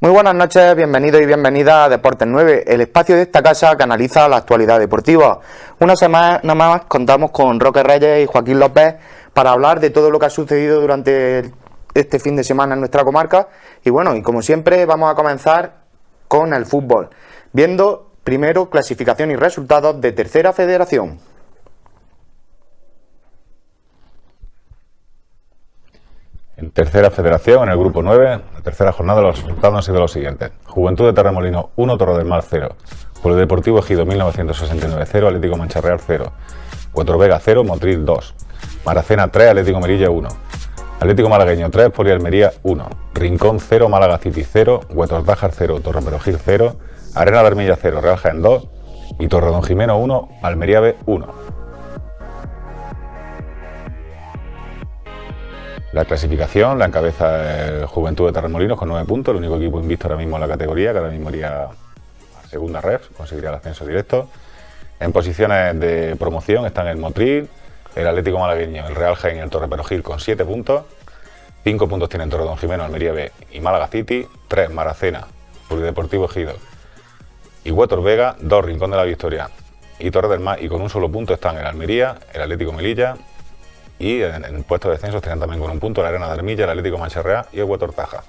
Muy buenas noches, bienvenidos y bienvenidas a Deportes 9, el espacio de esta casa que analiza la actualidad deportiva. Una semana más contamos con Roque Reyes y Joaquín López para hablar de todo lo que ha sucedido durante este fin de semana en nuestra comarca. Y bueno, y como siempre vamos a comenzar con el fútbol, viendo primero clasificación y resultados de Tercera Federación. En Tercera Federación, en el grupo 9, la tercera jornada, los resultados han sido los siguientes. Juventud de Torremolinos 1, Torre del Mar 0. Polideportivo Ejido 1969 0, Atlético Mancha Real 0. Huetorvega 0, Motril 2. Maracena 3, Atlético Melilla 1. Atlético Malagueño 3, Polialmería 1. Rincón 0, Málaga City 0. Huetortájar 0, Torreperogil 0. Arena de Armilla 0, Real Jaén 2. Y Torredonjimeno 1, Almería B 1. La clasificación la encabeza el Juventud de Torremolinos con 9 puntos, el único equipo invicto ahora mismo en la categoría, que ahora mismo iría a segunda ref, conseguiría el ascenso directo. En posiciones de promoción están el Motril, el Atlético Malagueño, el Real Jaén y el Torreperogil con 7 puntos. 5 puntos tienen Torredonjimeno, Almería B y Málaga City, 3 Maracena, Polideportivo Ejido y Huetorvega, 2 Rincón de la Victoria y Torre del Mar, y con un solo punto están el Almería, el Atlético Melilla. Y en puestos de descenso estarían también con un punto la Arena de Armilla, el Atlético Mancha Real y el Huetortájar.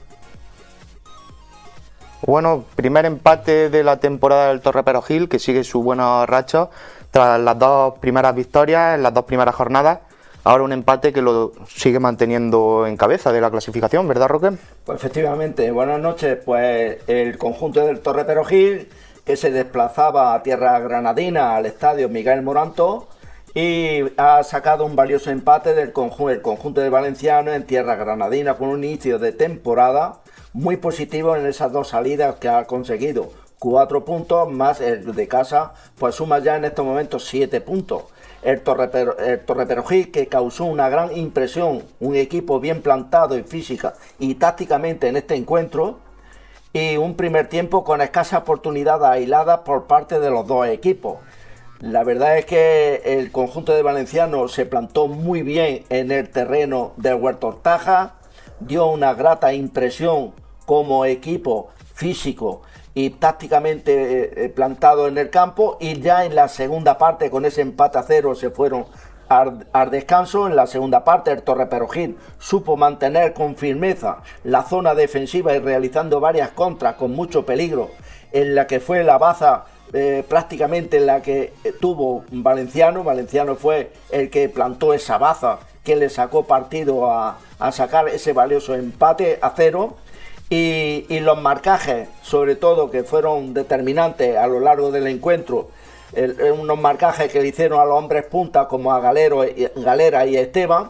Bueno, primer empate de la temporada del Torreperogil, que sigue su buena racha tras las dos primeras victorias en las dos primeras jornadas. Ahora un empate que lo sigue manteniendo en cabeza de la clasificación, ¿verdad, Roque? Pues efectivamente, buenas noches. Pues el conjunto del Torreperogil, que se desplazaba a tierra granadina al estadio Miguel Moranto, y ha sacado un valioso empate del conjunto de Valenciano en tierra granadina, con un inicio de temporada muy positivo en esas dos salidas que ha conseguido. 4 puntos más el de casa, pues suma ya en estos momentos 7 puntos. El Torreperogil, que causó una gran impresión, un equipo bien plantado y física y tácticamente en este encuentro, y un primer tiempo con escasas oportunidades aisladas por parte de los dos equipos. La verdad es que el conjunto de Valenciano se plantó muy bien en el terreno del Huetortájar, dio una grata impresión como equipo físico y tácticamente plantado en el campo, y ya en la segunda parte, con ese empate a 0, se fueron al descanso. En la segunda parte el Torreperogil supo mantener con firmeza la zona defensiva y realizando varias contras con mucho peligro, en la que fue la baza prácticamente la que tuvo Valenciano. Valenciano fue el que plantó esa baza que le sacó partido a sacar ese valioso empate a 0, y los marcajes, sobre todo, que fueron determinantes a lo largo del encuentro, unos marcajes que le hicieron a los hombres punta como a Galera y Esteban,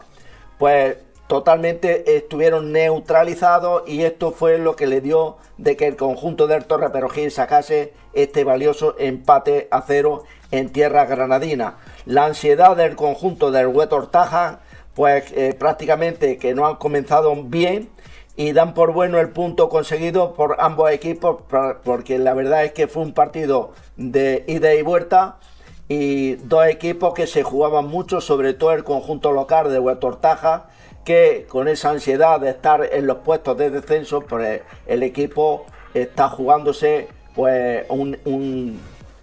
pues totalmente estuvieron neutralizados, y esto fue lo que le dio de que el conjunto del Torreperogil sacase este valioso empate a 0 en tierra granadina. La ansiedad del conjunto del Huetortájar, pues prácticamente que no han comenzado bien, y dan por bueno el punto conseguido por ambos equipos, porque la verdad es que fue un partido de ida y vuelta, y dos equipos que se jugaban mucho, sobre todo el conjunto local de Huetortájar, que con esa ansiedad de estar en los puestos de descenso, pues el equipo está jugándose pues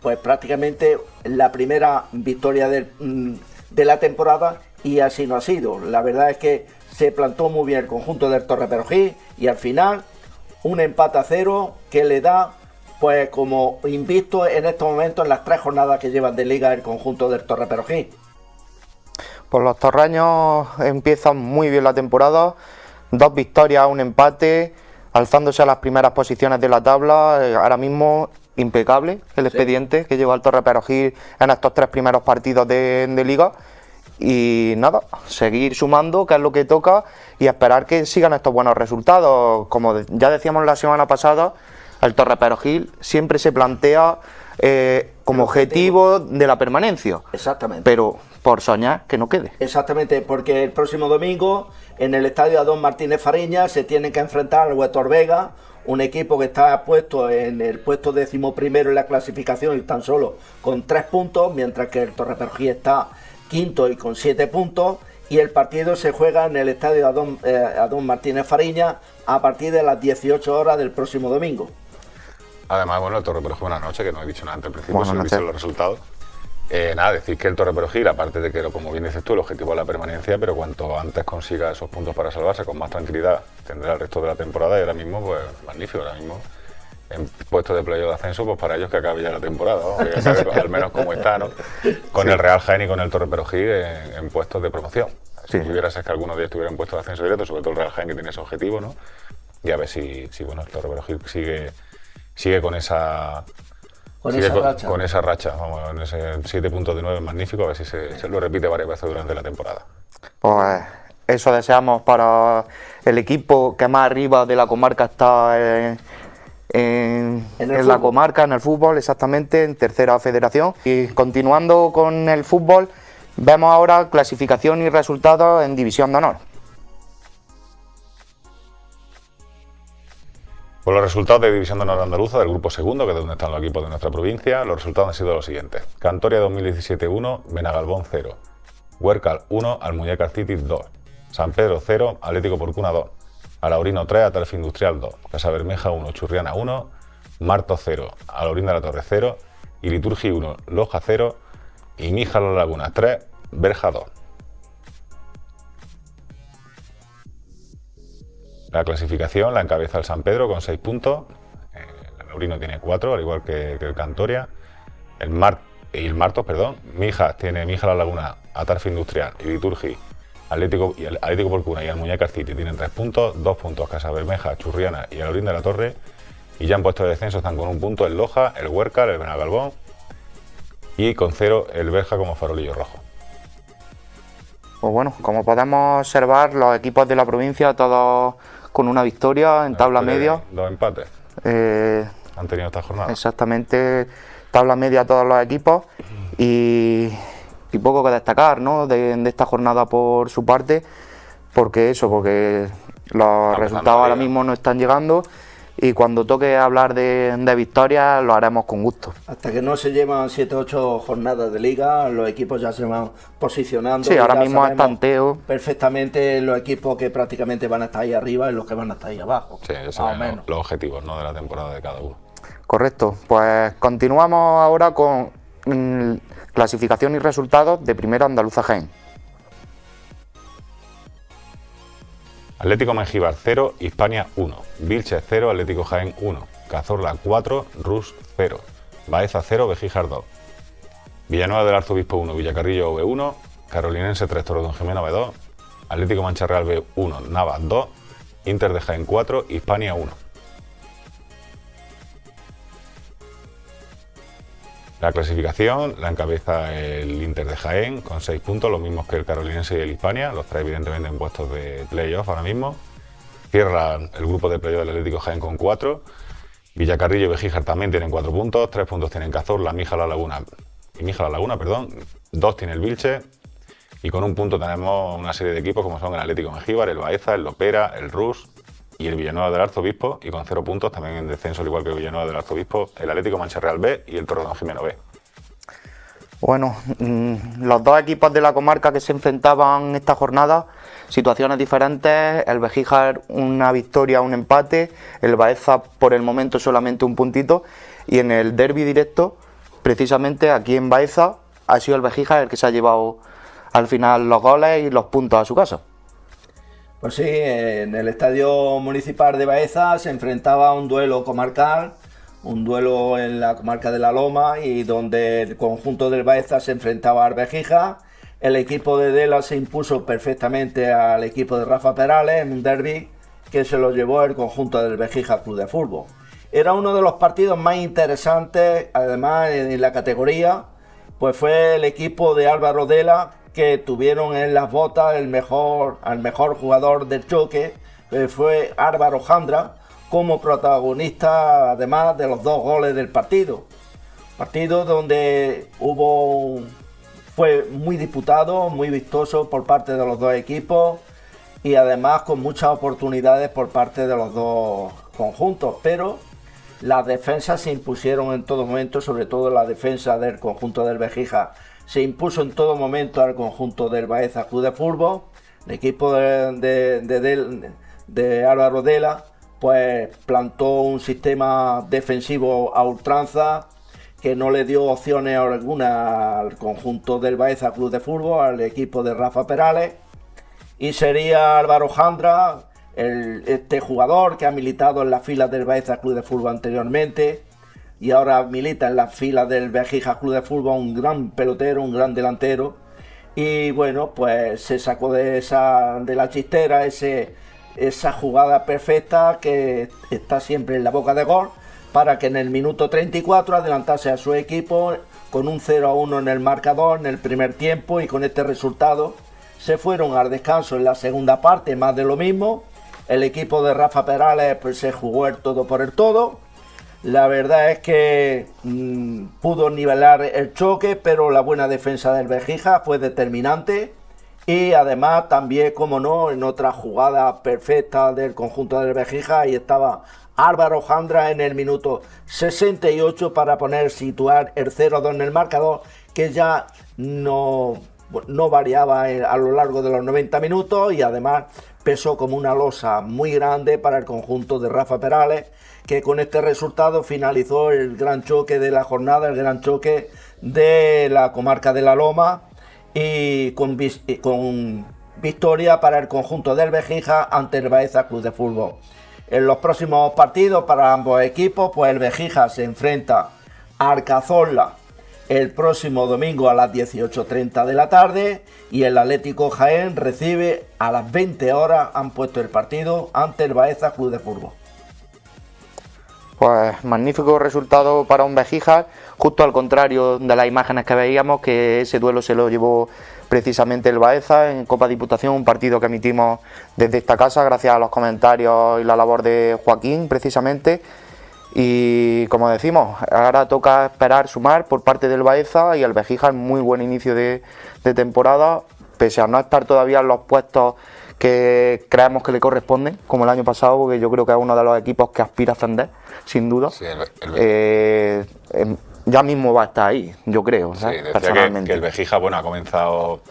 pues prácticamente la primera victoria de la temporada, y así no ha sido. La verdad es que se plantó muy bien el conjunto del Torreperogil, y al final un empate a 0 que le da pues como invicto en estos momentos en las 3 jornadas que llevan de liga el conjunto del Torreperogil. Pues los torreños empiezan muy bien la temporada, 2 victorias, un empate, alzándose a las primeras posiciones de la tabla. Ahora mismo impecable el expediente que lleva el Torreperogil en estos 3 primeros partidos de liga. Y nada, seguir sumando, que es lo que toca, y esperar que sigan estos buenos resultados. Como ya decíamos la semana pasada, el Torreperogil siempre se plantea como objetivo de la permanencia. Exactamente. Pero por soñar, que no quede. Exactamente, porque el próximo domingo en el estadio Adón Martínez Fariña se tienen que enfrentar al Huetorvega, un equipo que está puesto en el puesto 11º en la clasificación y tan solo con 3 puntos, mientras que el Torreperogil está quinto y con 7 puntos, y el partido se juega en el estadio Adón Martínez Fariña a partir de las 18 horas del próximo domingo. Además, bueno, el Torre Perejil, buenas noches, que no he dicho nada antes al principio, Buenas si he noches. visto los resultados. Nada, decir que el Torre Perejil, aparte de que, como bien dices tú, el objetivo es la permanencia, pero cuanto antes consiga esos puntos para salvarse, con más tranquilidad tendrá el resto de la temporada, y ahora mismo, pues, magnífico, ahora mismo en puestos de playoff de ascenso, pues para ellos que acabe ya la temporada, ¿no? Que acabe al menos como está, ¿no? Con el Real Jaén y con el Torre Perejil en puestos de promoción. Si hubiera ser que alguno de ellos estuviera en puestos de ascenso directo, sobre todo el Real Jaén, que tiene ese objetivo, ¿no? Y a ver si bueno, el Torre Perejil sigue con esa... Con esa racha, vamos, en ese 7 puntos de 9 magnífico, a ver si se lo repite varias veces durante la temporada. Pues eso deseamos para el equipo que más arriba de la comarca está en la comarca, en el fútbol, exactamente, en tercera federación. Y continuando con el fútbol, vemos ahora clasificación y resultados en División de Honor. Por los resultados de División de Honor Andaluza del grupo segundo, que es donde están los equipos de nuestra provincia, los resultados han sido los siguientes: Cantoria 2017 1, Benagalbón 0, Huércal 1, Almuñécar City 2, San Pedro 0, Atlético Porcuna 2, Alaurino 3, Atalfi Industrial 2, Casa Bermeja 1, Churriana 1, Marto 0, Alaurín de la Torre 0, y Liturgi 1, Loja 0, y Mija Las Lagunas 3, Berja 2. La clasificación la encabeza el San Pedro con 6 puntos, el Alaurino tiene 4, al igual que el Cantoria, el Martos, Mijas tiene Mija La Laguna, Atarfe Industrial y Liturgi, Atlético Porcuna y Almuñécar City tienen 3 puntos, 2 puntos Casa Bermeja, Churriana y Alaurín de la Torre, y ya en puestos de descenso están con 1 punto el Loja, el Huércal, el Benagalbón y con 0 el Berja como farolillo rojo. Pues bueno, como podemos observar, los equipos de la provincia todos con una victoria en tabla media. 2 empates han tenido esta jornada. Exactamente, tabla media todos los equipos y poco que destacar, ¿no? de esta jornada por su parte, porque los resultados ahora mismo no están llegando y cuando toque hablar de victorias lo haremos con gusto. Hasta que no se llevan 7 o 8 jornadas de liga, los equipos ya se van posicionando. Sí, ahora mismo es tanteo. Perfectamente los equipos que prácticamente van a estar ahí arriba y los que van a estar ahí abajo. Sí, esos son los objetivos, ¿no?, de la temporada de cada uno. Correcto, pues continuamos ahora con clasificación y resultados de Primera Andaluza Jaén. Atlético Mengíbar 0, Hispania 1, Vilches 0, Atlético Jaén 1, Cazorla 4, Rus 0, Baeza 0, Bejíjar 2, Villanueva del Arzobispo 1, Villacarrillo B1, Carolinense 3, Torredonjimeno B2, Atlético Mancha Real B1, Navas 2, Inter de Jaén 4, Hispania 1. La clasificación la encabeza el Inter de Jaén con 6 puntos, los mismos que el Carolinense y el Hispania, los tres evidentemente en puestos de playoff ahora mismo. Cierra el grupo de playoff del Atlético Jaén con 4. Villacarrillo y Bejíjar también tienen 4 puntos, 3 puntos tienen Cazorla, Mija La Laguna, 2 tiene el Vilche, y con 1 punto tenemos una serie de equipos como son el Atlético Mengíbar, el Baeza, el Lopera, el Rus y el Villanueva del Arzobispo, y con 0 puntos también en descenso, al igual que el Villanueva del Arzobispo, el Atlético Mancha Real B y el Torredonjimeno B. Bueno, los dos equipos de la comarca que se enfrentaban esta jornada, situaciones diferentes, el Bejíjar una victoria, un empate, el Baeza por el momento solamente 1 puntito, y en el derbi directo, precisamente aquí en Baeza, ha sido el Bejíjar el que se ha llevado al final los goles y los puntos a su casa. Pues sí, en el Estadio Municipal de Baeza se enfrentaba a un duelo comarcal, un duelo en la comarca de La Loma, y donde el conjunto del Baeza se enfrentaba al Bejíjar. El equipo de Dela se impuso perfectamente al equipo de Rafa Perales en un derbi que se lo llevó el conjunto del Bejíjar Club de Fútbol. Era uno de los partidos más interesantes, además en la categoría, pues fue el equipo de Álvaro Dela que tuvieron en las botas al mejor jugador del choque, fue Álvaro Jandra, como protagonista además de los 2 goles del partido. Partido donde fue muy disputado, muy vistoso por parte de los 2 equipos y además con muchas oportunidades por parte de los 2 conjuntos, pero las defensas se impusieron en todo momento, sobre todo la defensa del conjunto del Bejíjar se impuso en todo momento al conjunto del Baeza Club de Fútbol. El equipo de Álvaro Dela pues plantó un sistema defensivo a ultranza que no le dio opciones alguna al conjunto del Baeza Club de Fútbol, al equipo de Rafa Perales, y sería Álvaro Jandra, este jugador que ha militado en las filas del Baeza Club de Fútbol anteriormente y ahora milita en las filas del Béjica Club de Fútbol, un gran pelotero, un gran delantero, y bueno, pues se sacó de la chistera esa jugada perfecta que está siempre en la boca de gol, para que en el minuto 34 adelantase a su equipo con un 0-1 en el marcador en el primer tiempo, y con este resultado se fueron al descanso en la segunda parte, más de lo mismo. El equipo de Rafa Perales pues se jugó el todo por el todo. La verdad es que pudo nivelar el choque, pero la buena defensa del Béjica fue determinante. Y además también, como no, en otra jugada perfecta del conjunto del Béjica, ahí estaba Álvaro Jandra en el minuto 68 para situar el 0-2 en el marcador, que ya no variaba a lo largo de los 90 minutos, y además pesó como una losa muy grande para el conjunto de Rafa Perales, que con este resultado finalizó el gran choque de la jornada, el gran choque de la comarca de La Loma, y con victoria para el conjunto del Béjica ante el Baeza Club de Fútbol. En los próximos partidos para ambos equipos, pues el Béjica se enfrenta a Arcazorla el próximo domingo a las 18:30 de la tarde, y el Atlético Jaén recibe a las 20 horas, han puesto el partido ante el Baeza Club de Fútbol. Pues magnífico resultado para un Béjica, justo al contrario de las imágenes que veíamos, que ese duelo se lo llevó precisamente el Baeza en Copa Diputación, un partido que emitimos desde esta casa gracias a los comentarios y la labor de Joaquín precisamente. Y como decimos, ahora toca esperar sumar por parte del Baeza, y el Béjica en muy buen inicio de temporada, pese a no estar todavía en los puestos que creemos que le corresponden, como el año pasado, porque yo creo que es uno de los equipos que aspira a ascender, sin duda. Sí, ya mismo va a estar ahí, yo creo, sí, personalmente. Que el Béjica, bueno, ha comenzado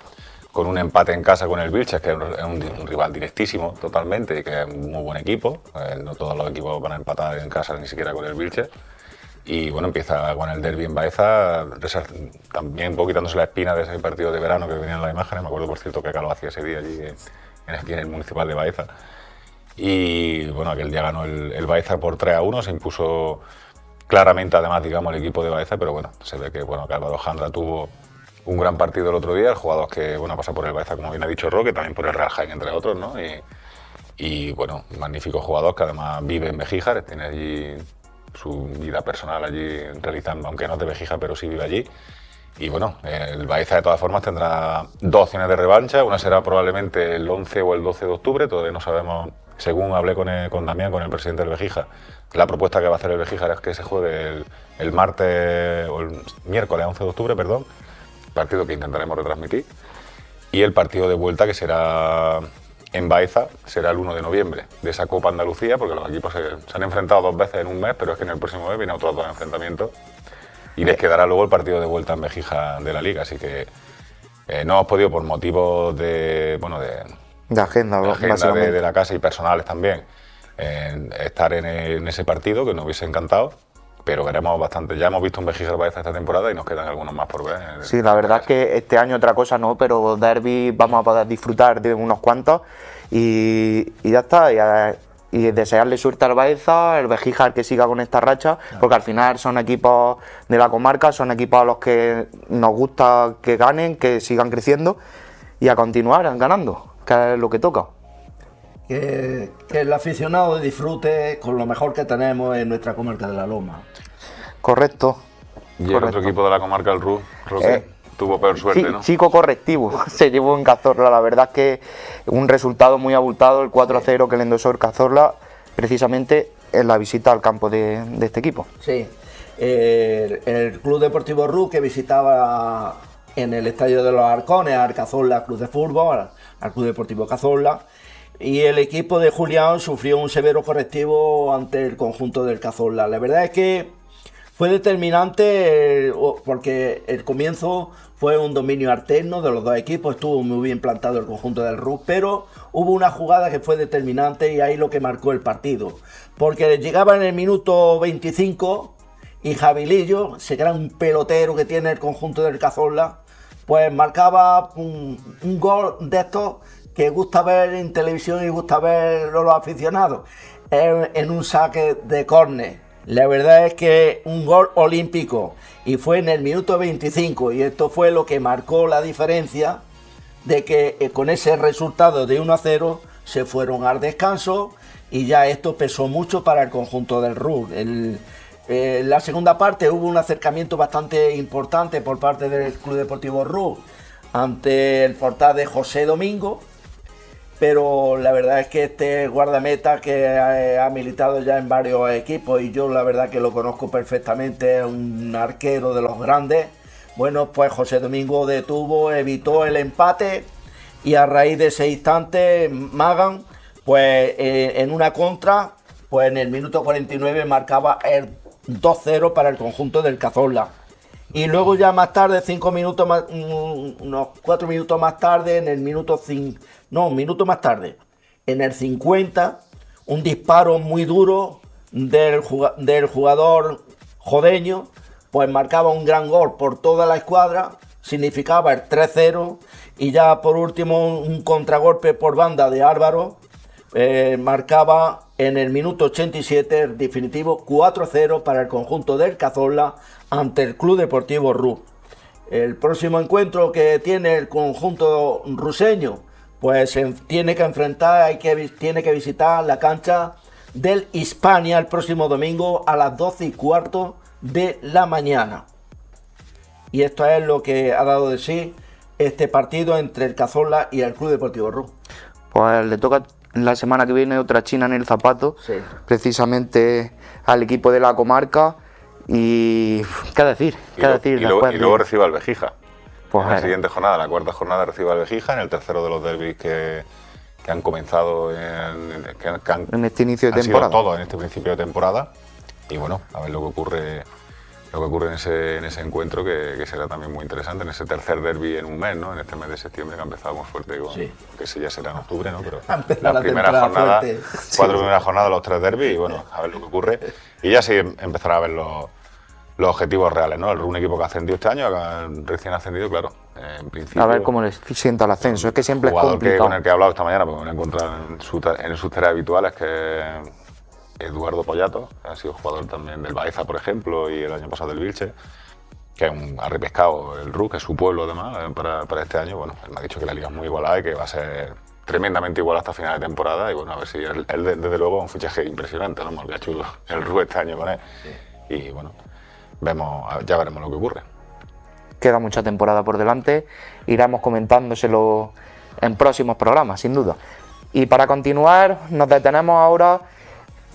con un empate en casa con el Vilches, que es un rival directísimo totalmente, y que es un muy buen equipo. No todos los equipos van a empatar en casa, ni siquiera con el Vilches. Y bueno, empieza con el derbi en Baeza, también un poco quitándose la espina de ese partido de verano que venían en las imágenes. Me acuerdo, por cierto, que Carlos hacía ese día allí en el municipal de Baeza. Y bueno, aquel día ganó el Baeza por 3-1, se impuso claramente, además, digamos, el equipo de Baeza, pero bueno, se ve que Álvaro Jandra tuvo un gran partido el otro día, el jugador que bueno, pasa por el Baeza, como bien ha dicho Roque, también por el Real Jaén, entre otros, ¿no? Y bueno, magnífico jugador que además vive en Béjica, tiene allí su vida personal allí realizando, aunque no es de Béjica, pero sí vive allí. Y bueno, el Baeza de todas formas tendrá dos opciones de revancha, una será probablemente el 11 o el 12 de octubre, todavía no sabemos, según hablé con Damián, con el presidente del Béjica, la propuesta que va a hacer el Béjica es que se juegue el martes o el miércoles 11 de octubre, perdón, partido que intentaremos retransmitir, y el partido de vuelta, que será en Baeza, será el 1 de noviembre de esa Copa Andalucía, porque los equipos se han enfrentado dos veces en un mes, pero es que en el próximo mes vienen otros dos enfrentamientos y les quedará luego el partido de vuelta en Béjica de la Liga, así que no hemos podido, por motivos de agenda de la casa y personales también, estar en ese partido, que nos hubiese encantado. Pero veremos bastante. Ya hemos visto un Béjica Baeza esta temporada y nos quedan algunos más por ver. Sí, la verdad es que este año otra cosa no, pero derbi vamos a poder disfrutar de unos cuantos y ya está. Y desearle suerte al Baeza, el Béjica que siga con esta racha, porque al final son equipos de la comarca, son equipos a los que nos gusta que ganen, que sigan creciendo y a continuar ganando, que es lo que toca. Que el aficionado disfrute con lo mejor que tenemos en nuestra comarca de La Loma. Correcto. Y el otro equipo de la comarca, el RU, tuvo peor suerte, sí, ¿no? Chico correctivo, se llevó en Cazorla. La verdad es que un resultado muy abultado, el 4-0 que le endosó el Cazorla, precisamente en la visita al campo de este equipo. Sí, el Club Deportivo RU, que visitaba en el Estadio de los Arcones a Cazorla Club de Fútbol, al Club Deportivo Cazorla, y el equipo de Julián sufrió un severo correctivo ante el conjunto del Cazorla. La verdad es que fue determinante porque el comienzo fue un dominio alterno de los dos equipos, estuvo muy bien plantado el conjunto del RUC, pero hubo una jugada que fue determinante y ahí lo que marcó el partido. Porque llegaba en el minuto 25 y Javilillo, ese gran pelotero que tiene el conjunto del Cazorla, pues marcaba un gol de estos que gusta ver en televisión y gusta ver los aficionados, en un saque de córner. La verdad es que un gol olímpico y fue en el minuto 25 y esto fue lo que marcó la diferencia de que con ese resultado de 1-0 se fueron al descanso y ya esto pesó mucho para el conjunto del RUC. En la segunda parte hubo un acercamiento bastante importante por parte del Club Deportivo RUC ante el portal de José Domingo, pero la verdad es que este guardameta que ha militado ya en varios equipos y yo la verdad que lo conozco perfectamente, es un arquero de los grandes. Bueno, pues José Domingo detuvo, evitó el empate y a raíz de ese instante Magan, pues en una contra, pues en el minuto 49 marcaba el 2-0 para el conjunto del Cazorla. Y luego ya más tarde, 5 minutos más, unos 4 minutos más tarde, en el minuto un minuto más tarde, en el 50, un disparo muy duro del jugador jodeño, pues marcaba un gran gol por toda la escuadra, significaba el 3-0, y ya por último un contragolpe por banda de Álvaro, marcaba en el minuto 87 el definitivo 4-0 para el conjunto del Cazorla ante el Club Deportivo RUC. El próximo encuentro que tiene el conjunto ruseño, pues tiene que enfrentar, tiene que visitar la cancha del Hispania el próximo domingo a las 12:15 de la mañana. Y esto es lo que ha dado de sí este partido entre el Cazorla y el Club Deportivo RUC. Pues le toca la semana que viene otra china en el zapato, sí, precisamente al equipo de la comarca. Y qué decir, y luego recibe al Vejija. Pues en la siguiente jornada, la cuarta jornada, recibe al Vejija en el tercero de los derbis que han comenzado en este inicio de temporada. Sido todos en este principio de temporada. Y bueno, a ver lo que ocurre en ese encuentro, que será también muy interesante, en ese tercer derbi en un mes, ¿no? En este mes de septiembre, que ha empezado muy fuerte, sí, que ese ya será en octubre, ¿no? Pero la primera jornada, fuerte. 4 primeras jornadas, los 3 derbis, y bueno, a ver lo que ocurre. Y ya sí empezará a ver los objetivos reales, ¿no? Un equipo que ha ascendido este año, recién ascendido, claro, en principio. A ver cómo les sienta el ascenso, es que siempre es complicado. Con el que he hablado esta mañana, porque me lo he encontrado en sus tareas habituales, que Eduardo Pollato, que ha sido jugador también del Baeza, por ejemplo, y el año pasado del Vilche, que ha repescado el RUC, que es su pueblo además, para este año. Bueno, él me ha dicho que la liga es muy igualada y que va a ser tremendamente igual hasta final de temporada, y bueno, a ver si él desde luego es un fichaje impresionante, ¿no? Porque ha hecho el RUC este año con él, sí. Y bueno, ya veremos lo que ocurre. Queda mucha temporada por delante, iremos comentándoselo en próximos programas, sin duda. Y para continuar, nos detenemos ahora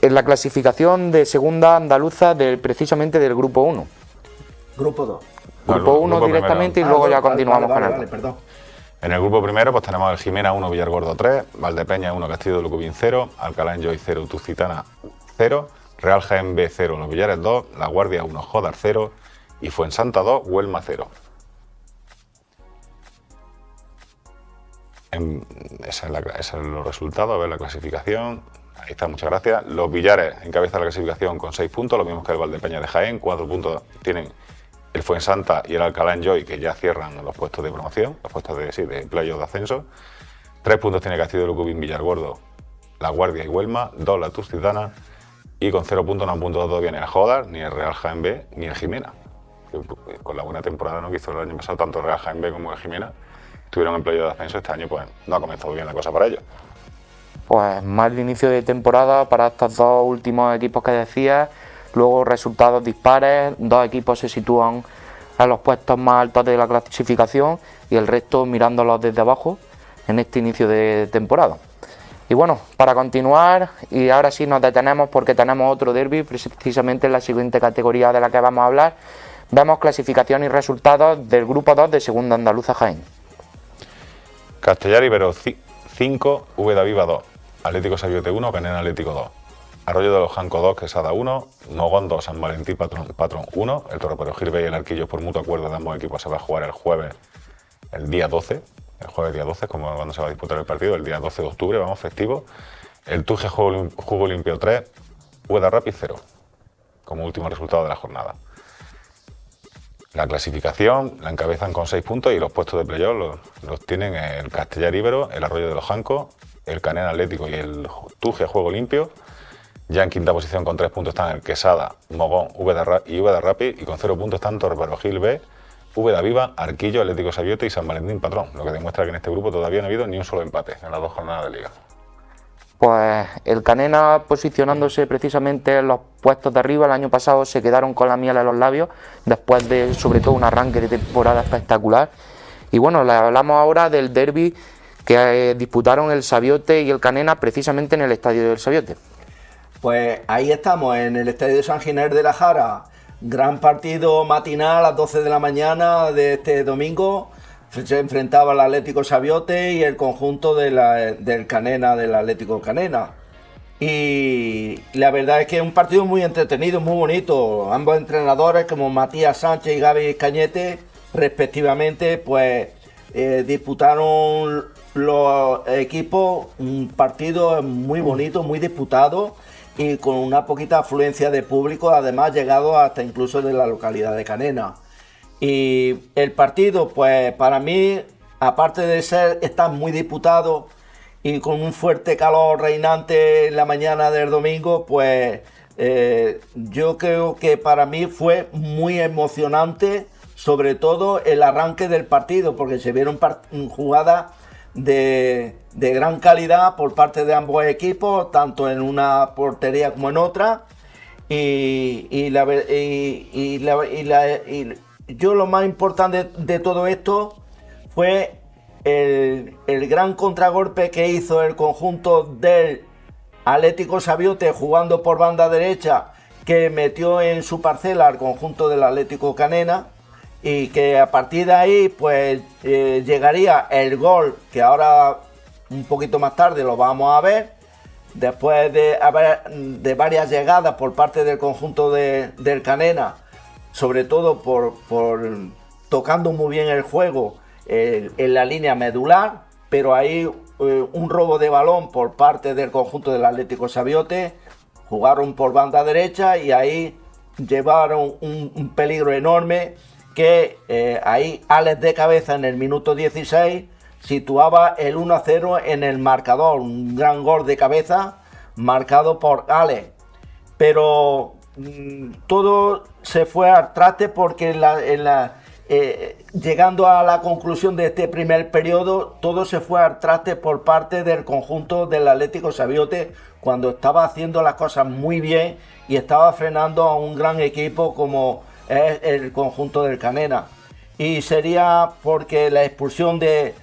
en la clasificación de segunda andaluza precisamente del grupo 1. Grupo 2. Grupo 1 directamente primero. Y luego ya continuamos con el perdón. En el grupo primero pues tenemos el Jimena 1, Villargordo 3, Valdepeña 1, Castillo de Lucubín 0, Alcalá Enjoy 0, Tucitana 0, Real Jaén B 0, Los Villares 2, La Guardia 1, Jodar 0 y Fuensanta 2, Huelma 0. Esos son los resultados, a ver la clasificación. Ahí está, muchas gracias. Los Villares encabezan la clasificación con 6 puntos, lo mismo que el Valdepeña de Jaén. 4 puntos tienen el Fuensanta y el Alcalá Enjoy, que ya cierran los puestos de promoción, los puestos de playoff de ascenso. 3 puntos tiene Castillo de Lucubín, Villargordo, La Guardia y Huelma. 2 la Tucitana. Y con 0 puntos no han puntuado todavía ni el Jodar, ni el Real Jaén B, ni el Jimena. Con la buena temporada, ¿no?, que hizo el año pasado tanto el Real Jaén B como el Jimena, estuvieron en playoff de ascenso. Este año pues no ha comenzado bien la cosa para ellos. Pues mal inicio de temporada para estos dos últimos equipos que decías, luego resultados dispares, 2 equipos se sitúan a los puestos más altos de la clasificación y el resto mirándolos desde abajo en este inicio de temporada. Y bueno, para continuar, y ahora sí nos detenemos porque tenemos otro derbi, precisamente en la siguiente categoría de la que vamos a hablar, vemos clasificación y resultados del grupo 2 de Segunda Andaluza Jaén. Castellar Ibero 5, Úbeda Viva 2, Atlético Sabiote 1, Canena Atlético 2. Arroyo de los Jancos 2, Quesada 1, Mogón 2, San Valentín Patrón 1. El Torre Perojil B y el Arquillos, por mutuo acuerdo de ambos equipos, se va a jugar el jueves, el día 12. El jueves día 12, como cuando se va a disputar el partido, el día 12 de octubre, vamos, festivo. El Tuje Juego Limpio 3, Úbeda Rapid 0, como último resultado de la jornada. La clasificación la encabezan con 6 puntos y los puestos de playoff los tienen el Castellar Ibero, el Arroyo de los Jancos, el Canena Atlético y el Tuje Juego Limpio. Ya en quinta posición con 3 puntos están el Quesada, Mogón y Úbeda Rapid, y con 0 puntos están Torre Perojil B, Úbeda Viva, Arquillo, Atlético Sabiote y San Valentín Patrón, lo que demuestra que en este grupo todavía no ha habido ni un solo empate en las 2 jornadas de liga. Pues el Canena, posicionándose precisamente en los puestos de arriba, el año pasado se quedaron con la miel en los labios, después de sobre todo un arranque de temporada espectacular. Y bueno, le hablamos ahora del derbi que disputaron el Sabiote y el Canena precisamente en el estadio del Sabiote. Pues ahí estamos, en el estadio de San Giner de la Jara. Gran partido matinal a las 12 de la mañana de este domingo. Se enfrentaba el Atlético Sabiote y el conjunto del Canena, del Atlético Canena. Y la verdad es que es un partido muy entretenido, muy bonito. Ambos entrenadores, como Matías Sánchez y Gaby Cañete, respectivamente, pues disputaron los equipos un partido muy bonito, muy disputado y con una poquita afluencia de público, además llegado hasta incluso de la localidad de Canena. Y el partido, pues para mí, aparte de estar muy disputado y con un fuerte calor reinante en la mañana del domingo, pues yo creo que para mí fue muy emocionante, sobre todo el arranque del partido, porque se vieron jugadas de gran calidad por parte de ambos equipos, tanto en una portería como en otra. Yo lo más importante de todo esto fue el gran contragolpe que hizo el conjunto del Atlético Sabiote jugando por banda derecha, que metió en su parcela al conjunto del Atlético Canena, y que a partir de ahí pues llegaría el gol, que ahora un poquito más tarde lo vamos a ver, después de varias llegadas por parte del conjunto del Canena, sobre todo por tocando muy bien el juego en la línea medular, pero ahí un robo de balón por parte del conjunto del Atlético Sabiote, jugaron por banda derecha y ahí llevaron un peligro enorme, que ahí Alex de cabeza en el minuto 16 situaba el 1-0 en el marcador, un gran gol de cabeza marcado por Alex, pero todo se fue al traste porque llegando a la conclusión de este primer periodo, todo se fue al traste por parte del conjunto del Atlético Sabiote, cuando estaba haciendo las cosas muy bien y estaba frenando a un gran equipo como es el conjunto del Canena. Y sería porque la expulsión de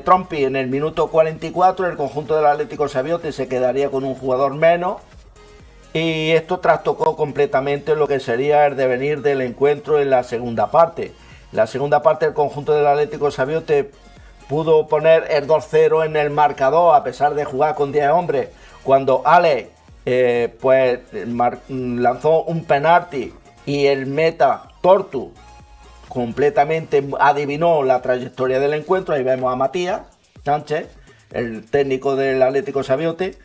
Trompi en el minuto 44, el conjunto del Atlético Sabiote se quedaría con un jugador menos, y esto trastocó completamente lo que sería el devenir del encuentro en la segunda parte. La segunda parte, el conjunto del Atlético Sabiote pudo poner el 2-0 en el marcador a pesar de jugar con 10 hombres, cuando Ale lanzó un penalti y el meta Tortu completamente adivinó la trayectoria del encuentro. Ahí vemos a Matías Sánchez, el técnico del Atlético Sabiote,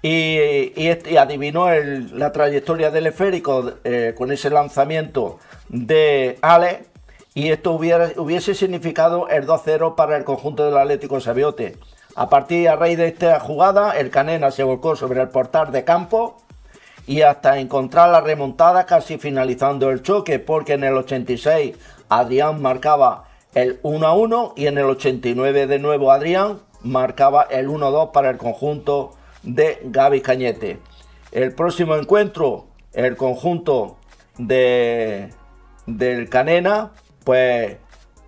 y adivinó la trayectoria del esférico con ese lanzamiento de Ale, y esto hubiese significado el 2-0 para el conjunto del Atlético Sabiote. A raíz de esta jugada, el Canena se volcó sobre el portal de campo y hasta encontrar la remontada, casi finalizando el choque, porque en el 86 Adrián marcaba el 1-1 y en el 89 de nuevo Adrián marcaba el 1-2 para el conjunto de Gaby Cañete. El próximo encuentro, el conjunto del Canena, pues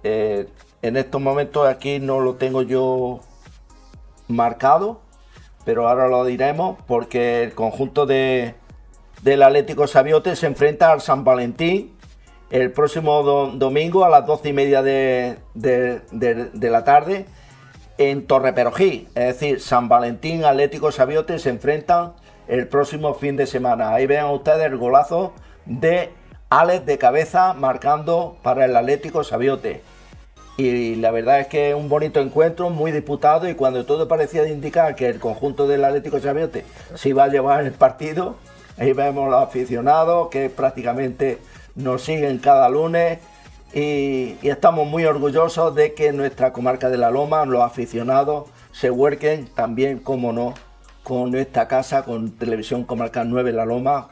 en estos momentos aquí no lo tengo yo marcado, pero ahora lo diremos, porque el conjunto del Atlético Sabiote se enfrenta al San Valentín el próximo domingo a las 12:30 de la tarde en Torreperogí, es decir, San Valentín Atlético Sabiote se enfrentan el próximo fin de semana. Ahí vean ustedes el golazo de Alex de cabeza marcando para el Atlético Sabiote. Y la verdad es que es un bonito encuentro, muy disputado, y cuando todo parecía indicar que el conjunto del Atlético Sabiote se iba a llevar el partido, ahí vemos los aficionados que prácticamente nos siguen cada lunes y estamos muy orgullosos de que en nuestra comarca de La Loma los aficionados se vuelquen también, como no, con esta casa, con Televisión Comarcal 9 La Loma,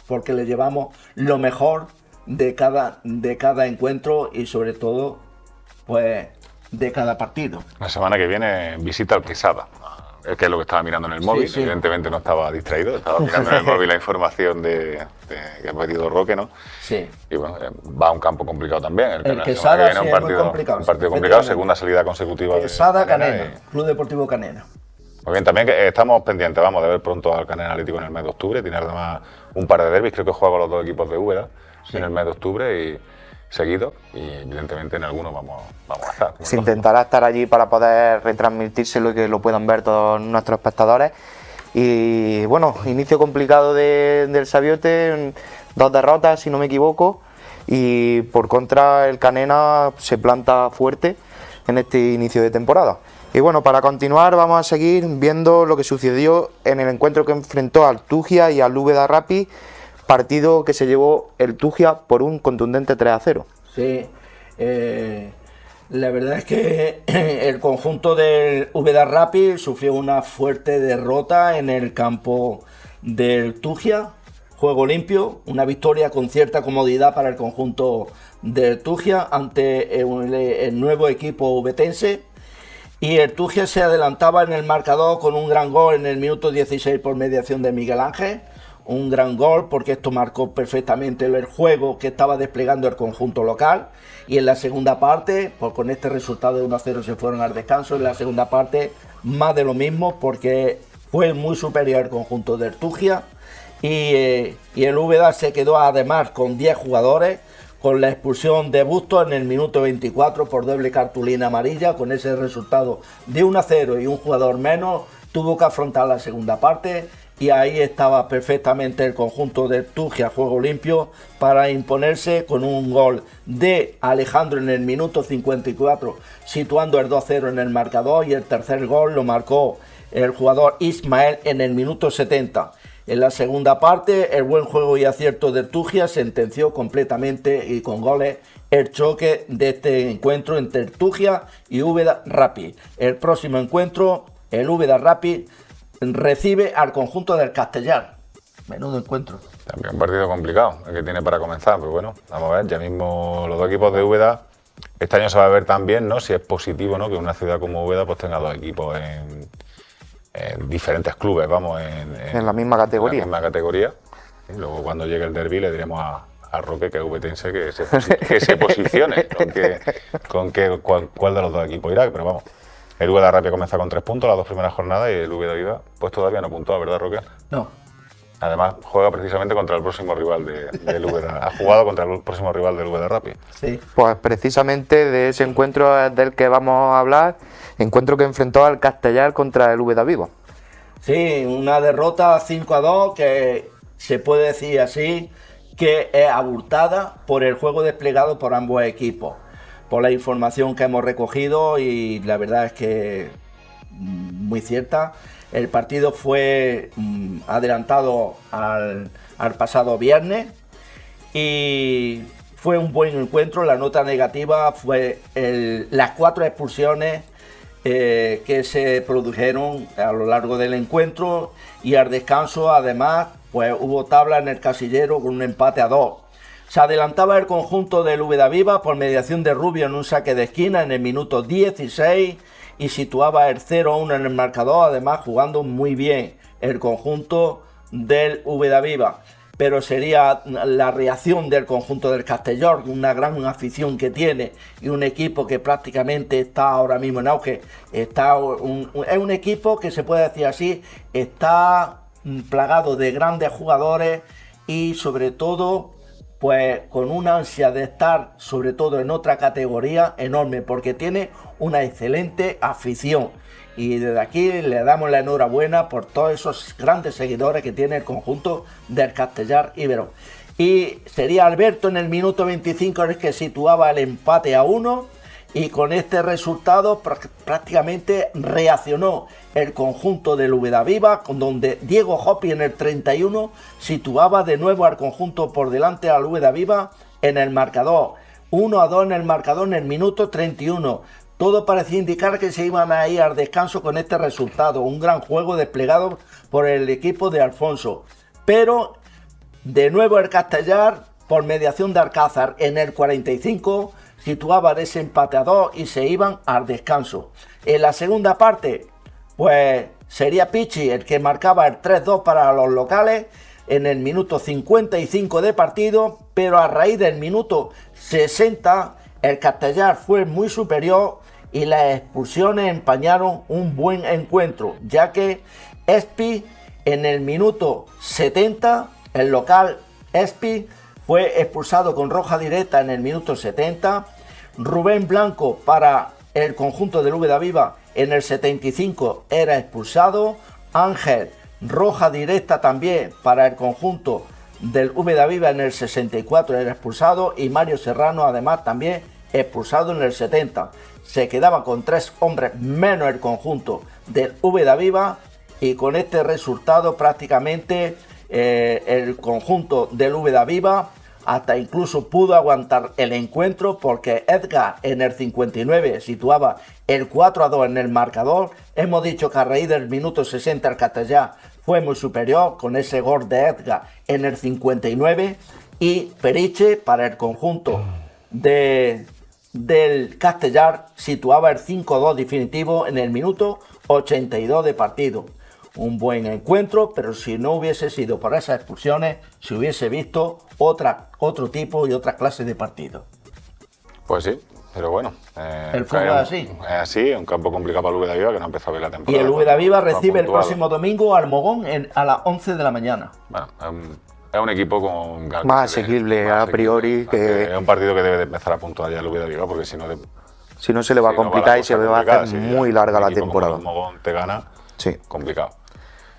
porque le llevamos lo mejor de cada encuentro y sobre todo pues de cada partido. La semana que viene visita al Quesada, que es lo que estaba mirando en el móvil. Sí. Evidentemente no estaba distraído, estaba mirando en el móvil la información que ha pedido Roque, ¿no? Sí. Y bueno, va a un campo complicado también. El Quesada viene, sí, un partido, es muy complicado. un partido complicado, segunda salida consecutiva. Quesada Canena, Club Deportivo Canena. Muy bien, también que estamos pendientes, vamos, de ver pronto al Canena Atlético en el mes de octubre. Tiene además un par de derbis, creo que juega con los dos equipos de Úbeda en el mes de octubre y seguido, y evidentemente en algunos vamos a estar. Se intentará estar allí para poder retransmitírselo y que lo puedan ver todos nuestros espectadores. Y bueno, inicio complicado del Sabiote, 2 derrotas si no me equivoco, y por contra el Canena se planta fuerte en este inicio de temporada. Y bueno, para continuar vamos a seguir viendo lo que sucedió en el encuentro que enfrentó al Tugia y al Úbeda Rapid, partido que se llevó el Tugia por un contundente 3-0. Sí, la verdad es que el conjunto del Úbeda Rapid sufrió una fuerte derrota en el campo del Tugia, juego limpio, una victoria con cierta comodidad para el conjunto del Tugia ante el nuevo equipo ubetense. Y el Tugia se adelantaba en el marcador con un gran gol en el minuto 16 por mediación de Miguel Ángel. Un gran gol porque esto marcó perfectamente el juego que estaba desplegando el conjunto local. Y en la segunda parte, pues con este resultado de 1-0 se fueron al descanso. En la segunda parte más de lo mismo porque fue muy superior el conjunto del Tugia. Y el Úbeda se quedó además con 10 jugadores, con la expulsión de Bustos en el minuto 24 por doble cartulina amarilla. Con ese resultado de 1-0 y un jugador menos, tuvo que afrontar la segunda parte. Y ahí estaba perfectamente el conjunto de Tugia, juego limpio, para imponerse con un gol de Alejandro en el minuto 54, situando el 2-0 en el marcador, y el tercer gol lo marcó el jugador Ismael en el minuto 70. En la segunda parte, el buen juego y acierto de Tugia sentenció completamente y con goles el choque de este encuentro entre Tugia y Úbeda Rapid. El próximo encuentro, el Úbeda Rapid recibe al conjunto del Castellar. Menudo encuentro. También un partido complicado el que tiene para comenzar, pero bueno, vamos a ver, ya mismo los dos equipos de Úbeda, este año se va a ver también, ¿no?, si es positivo, ¿no?, que una ciudad como Úbeda pues tenga dos equipos en diferentes clubes, vamos, en la misma categoría. En la misma categoría. Y luego cuando llegue el derbi le diremos a Roque, que es ubetense, que se posicione cuál de los dos equipos irá, pero vamos. El Úbeda Rapid comienza con 3 puntos las 2 primeras jornadas y el Úbeda Viva pues todavía no puntúa, ¿verdad, Roque? No. Además juega precisamente contra el próximo rival del Úbeda. Ha jugado contra el próximo rival del Úbeda Rapid. Sí. Pues precisamente de ese encuentro del que vamos a hablar, encuentro que enfrentó al Castellar contra el Úbeda Viva. Sí, una derrota 5-2 que se puede decir así que es abultada por el juego desplegado por ambos equipos, por la información que hemos recogido, y la verdad es que muy cierta. El partido fue adelantado al pasado viernes y fue un buen encuentro. La nota negativa fue las 4 expulsiones que se produjeron a lo largo del encuentro, y al descanso además pues hubo tabla en el casillero con un empate a 2. Se adelantaba el conjunto del Úbeda Viva por mediación de Rubio en un saque de esquina en el minuto 16 y situaba el 0-1 en el marcador, además jugando muy bien el conjunto del Úbeda Viva. Pero sería la reacción del conjunto del Castellón, una gran afición que tiene y un equipo que prácticamente está ahora mismo en auge. Es un equipo que se puede decir así, está plagado de grandes jugadores y sobre todo pues con una ansia de estar sobre todo en otra categoría enorme, porque tiene una excelente afición. Y desde aquí le damos la enhorabuena por todos esos grandes seguidores que tiene el conjunto del Castellar Ibero. Y sería Alberto en el minuto 25 el que situaba el empate a 1, y con este resultado prácticamente reaccionó el conjunto del Úbeda Viva, con donde Diego Hopi en el 31 situaba de nuevo al conjunto por delante al Úbeda Viva en el marcador. 1-2 en el marcador en el minuto 31. Todo parecía indicar que se iban a ir al descanso con este resultado. Un gran juego desplegado por el equipo de Alfonso. Pero de nuevo el Castellar, por mediación de Alcázar, en el 45 situaba ese empate a 2 y se iban al descanso. En la segunda parte, pues sería Pichi el que marcaba el 3-2 para los locales en el minuto 55 de partido, pero a raíz del minuto 60 el Castellar fue muy superior y las expulsiones empañaron un buen encuentro, ya que Espi en el minuto 70, el local Espi, fue expulsado con roja directa en el minuto 70. Rubén Blanco para el conjunto del Úbeda Viva en el 75 era expulsado. Ángel, roja directa también para el conjunto del Úbeda Viva en el 64 era expulsado. Y Mario Serrano además también expulsado en el 70. Se quedaba con 3 hombres menos el conjunto del Úbeda Viva, y con este resultado prácticamente el conjunto del Úbeda Viva hasta incluso pudo aguantar el encuentro, porque Edgar en el 59 situaba el 4-2 en el marcador. Hemos dicho que a raíz del minuto 60 el Castellar fue muy superior con ese gol de Edgar en el 59, y Periche para el conjunto del Castellar situaba el 5-2 definitivo en el minuto 82 de partido. Un buen encuentro, pero si no hubiese sido por esas expulsiones, se hubiese visto otro tipo y otra clase de partido. Pues sí, pero bueno. El fútbol es así. Es así, un campo complicado para el Úbeda Viva, que no empezó a ver la Y temporada. el Úbeda Viva recibe el próximo domingo al Mogón a las 11 de la mañana. Bueno, es un equipo con más asequible a priori. Es un partido que debe de empezar a puntuar ya el Úbeda Viva, porque si no se le va a complicar y se va a hacer muy larga la temporada. El Mogón te gana, sí, complicado.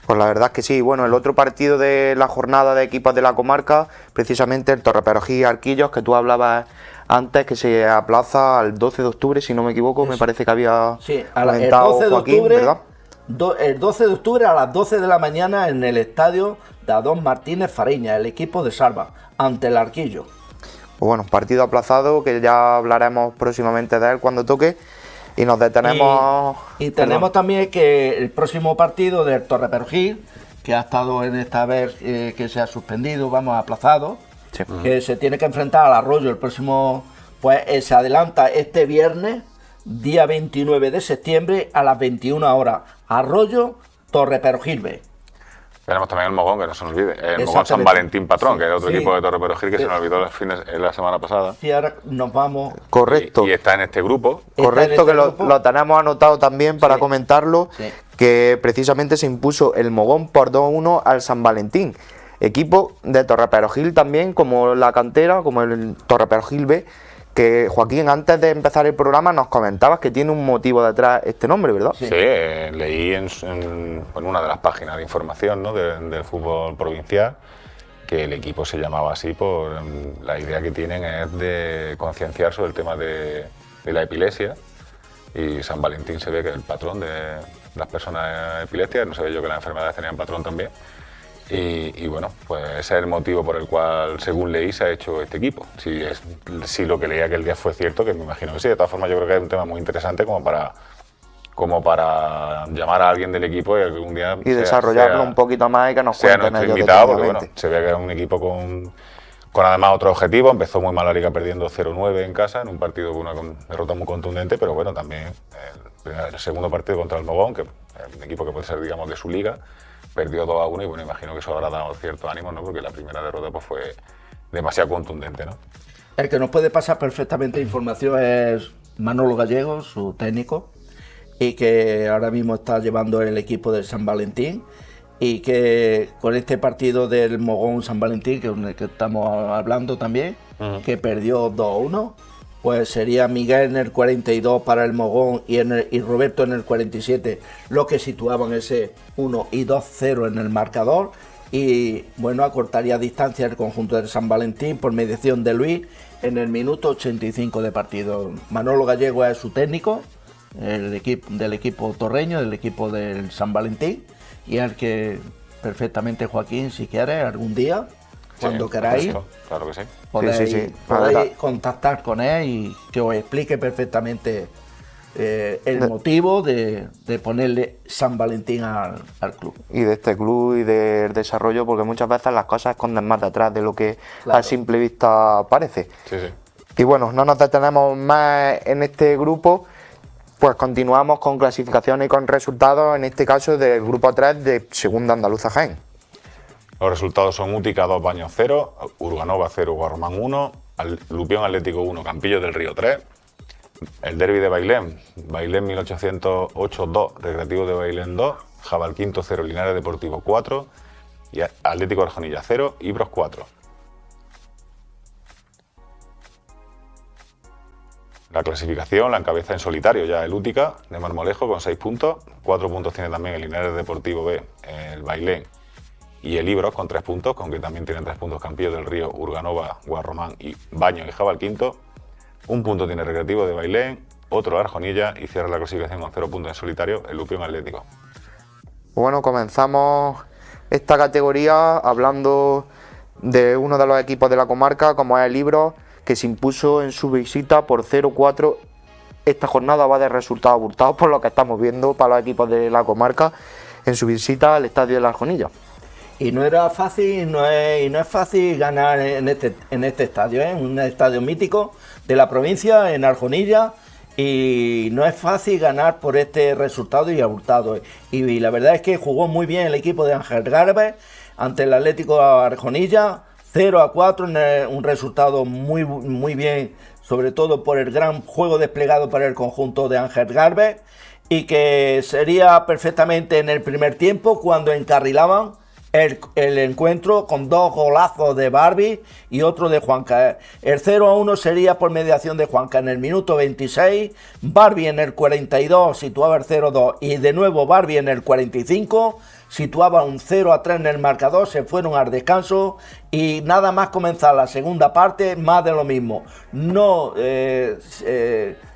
Pues la verdad es que sí. Bueno, el otro partido de la jornada de equipos de la comarca, precisamente el Torreperogil Arquillos, que tú hablabas antes, que se aplaza al 12 de octubre, si no me equivoco. Me parece que había comentado el 12 de Joaquín, octubre, ¿verdad? El 12 de octubre a las 12 de la mañana en el estadio de Adón Martínez Fariña, el equipo de Salva, ante el Arquillo. Pues bueno, partido aplazado, que ya hablaremos próximamente de él cuando toque. Y nos detenemos. Y tenemos también que el próximo partido del Torreperogil, que ha estado en esta vez que se ha suspendido, aplazado, sí, que se tiene que enfrentar al Arroyo el próximo, pues se adelanta este viernes, día 29 de septiembre a las 21 horas. Arroyo, Torreperogil B. Tenemos también el Mogón, que no se nos olvide. El Mogón San Valentín Patrón, sí, que es otro equipo de Torreperogil que se nos olvidó la semana pasada. Y ahora nos vamos. Correcto. Y está en este grupo. Correcto, que lo tenemos anotado también para comentarlo. Sí. Que precisamente se impuso el Mogón por 2-1 al San Valentín. Equipo de Torreperogil también, como la cantera, como el Torreperogil B. Que Joaquín, antes de empezar el programa nos comentabas que tiene un motivo detrás este nombre, ¿verdad? Sí, leí en una de las páginas de información, ¿no?, del fútbol provincial, que el equipo se llamaba así por la idea que tienen es de concienciar sobre el tema de la epilepsia, y San Valentín se ve que es el patrón de las personas epilépticas, no sabía yo que las enfermedades tenían patrón también. Y bueno, pues ese es el motivo por el cual, según leí, se ha hecho este equipo. Si lo que leí aquel día fue cierto, que me imagino que sí. De todas formas, yo creo que es un tema muy interesante como para llamar a alguien del equipo y algún día... Y desarrollarlo un poquito más y que nos cuenten ellos. Sea nuestro invitado, porque bueno, se ve que es un equipo con además otro objetivo. Empezó muy mal la liga perdiendo 0-9 en casa, en un partido con una derrota muy contundente, pero bueno, también el segundo partido contra el Mogón, que es un equipo que puede ser, digamos, de su liga, perdió 2-1 y bueno, imagino que eso habrá dado cierto ánimo, ¿no?, porque la primera derrota pues fue demasiado contundente, ¿no? El que nos puede pasar perfectamente información es Manolo Gallego, su técnico, y que ahora mismo está llevando el equipo de San Valentín, y que con este partido del Mogón San Valentín, que es el que estamos hablando también, que perdió 2-1, pues sería Miguel en el 42 para el Mogón y Roberto en el 47, lo que situaban ese 1 y 2-0 en el marcador. Y bueno, acortaría distancia el conjunto del San Valentín por mediación de Luis en el minuto 85 de partido. Manolo Gallego es su técnico del equipo torreño, del equipo del San Valentín, y al que perfectamente, Joaquín, si quieres, algún día, cuando queráis, claro que sí. podéis contactar con él y que os explique perfectamente el motivo de ponerle San Valentín al club. Y de este club y del desarrollo, porque muchas veces las cosas esconden más detrás de lo que a simple vista parece. Sí. Y bueno, no nos detenemos más en este grupo, pues continuamos con clasificaciones y con resultados, en este caso del grupo 3 de Segunda Andaluza Jaén. Los resultados son Útica 2, Baños 0, Urganova 0, Guarromán 1, Lupión Atlético 1, Campillo del Río 3. El derbi de Bailén, Bailén 1808 2, Recreativo de Bailén 2, Jabalquinto 0, Linares Deportivo 4 y Atlético Arjonilla 0, Ibros 4. La clasificación la encabeza en solitario ya el Útica de Marmolejo con 6 puntos, 4 puntos tiene también el Linares Deportivo B, el Bailén y el Ibros con 3 puntos, con que también tienen 3 puntos Campillo del Río, Urganova, Guarromán y Baños y Jabalquinto. Un punto tiene Recreativo de Bailén, otro Arjonilla y cierra la clasificación con 0 puntos en solitario el Lupión Atlético. Bueno, comenzamos esta categoría hablando de uno de los equipos de la comarca, como es el Ibros, que se impuso en su visita por 0-4. Esta jornada va de resultados abultados por lo que estamos viendo para los equipos de la comarca en su visita al estadio de la Arjonilla. Y no era fácil, no es fácil ganar en este estadio, un estadio mítico de la provincia, en Arjonilla, y no es fácil ganar por este resultado y abultado. Y la verdad es que jugó muy bien el equipo de Ángel Gálvez ante el Atlético Arjonilla, 0-4, un resultado muy bien, sobre todo por el gran juego desplegado para el conjunto de Ángel Gálvez, y que sería perfectamente en el primer tiempo cuando encarrilaban el encuentro con 2 golazos de Barbie y otro de Juanca. El 0-1 sería por mediación de Juanca en el minuto 26, Barbie en el 42 situaba el 0-2 y de nuevo Barbie en el 45 situaba un 0-3 en el marcador. Se fueron al descanso y nada más comenzar la segunda parte, más de lo mismo. No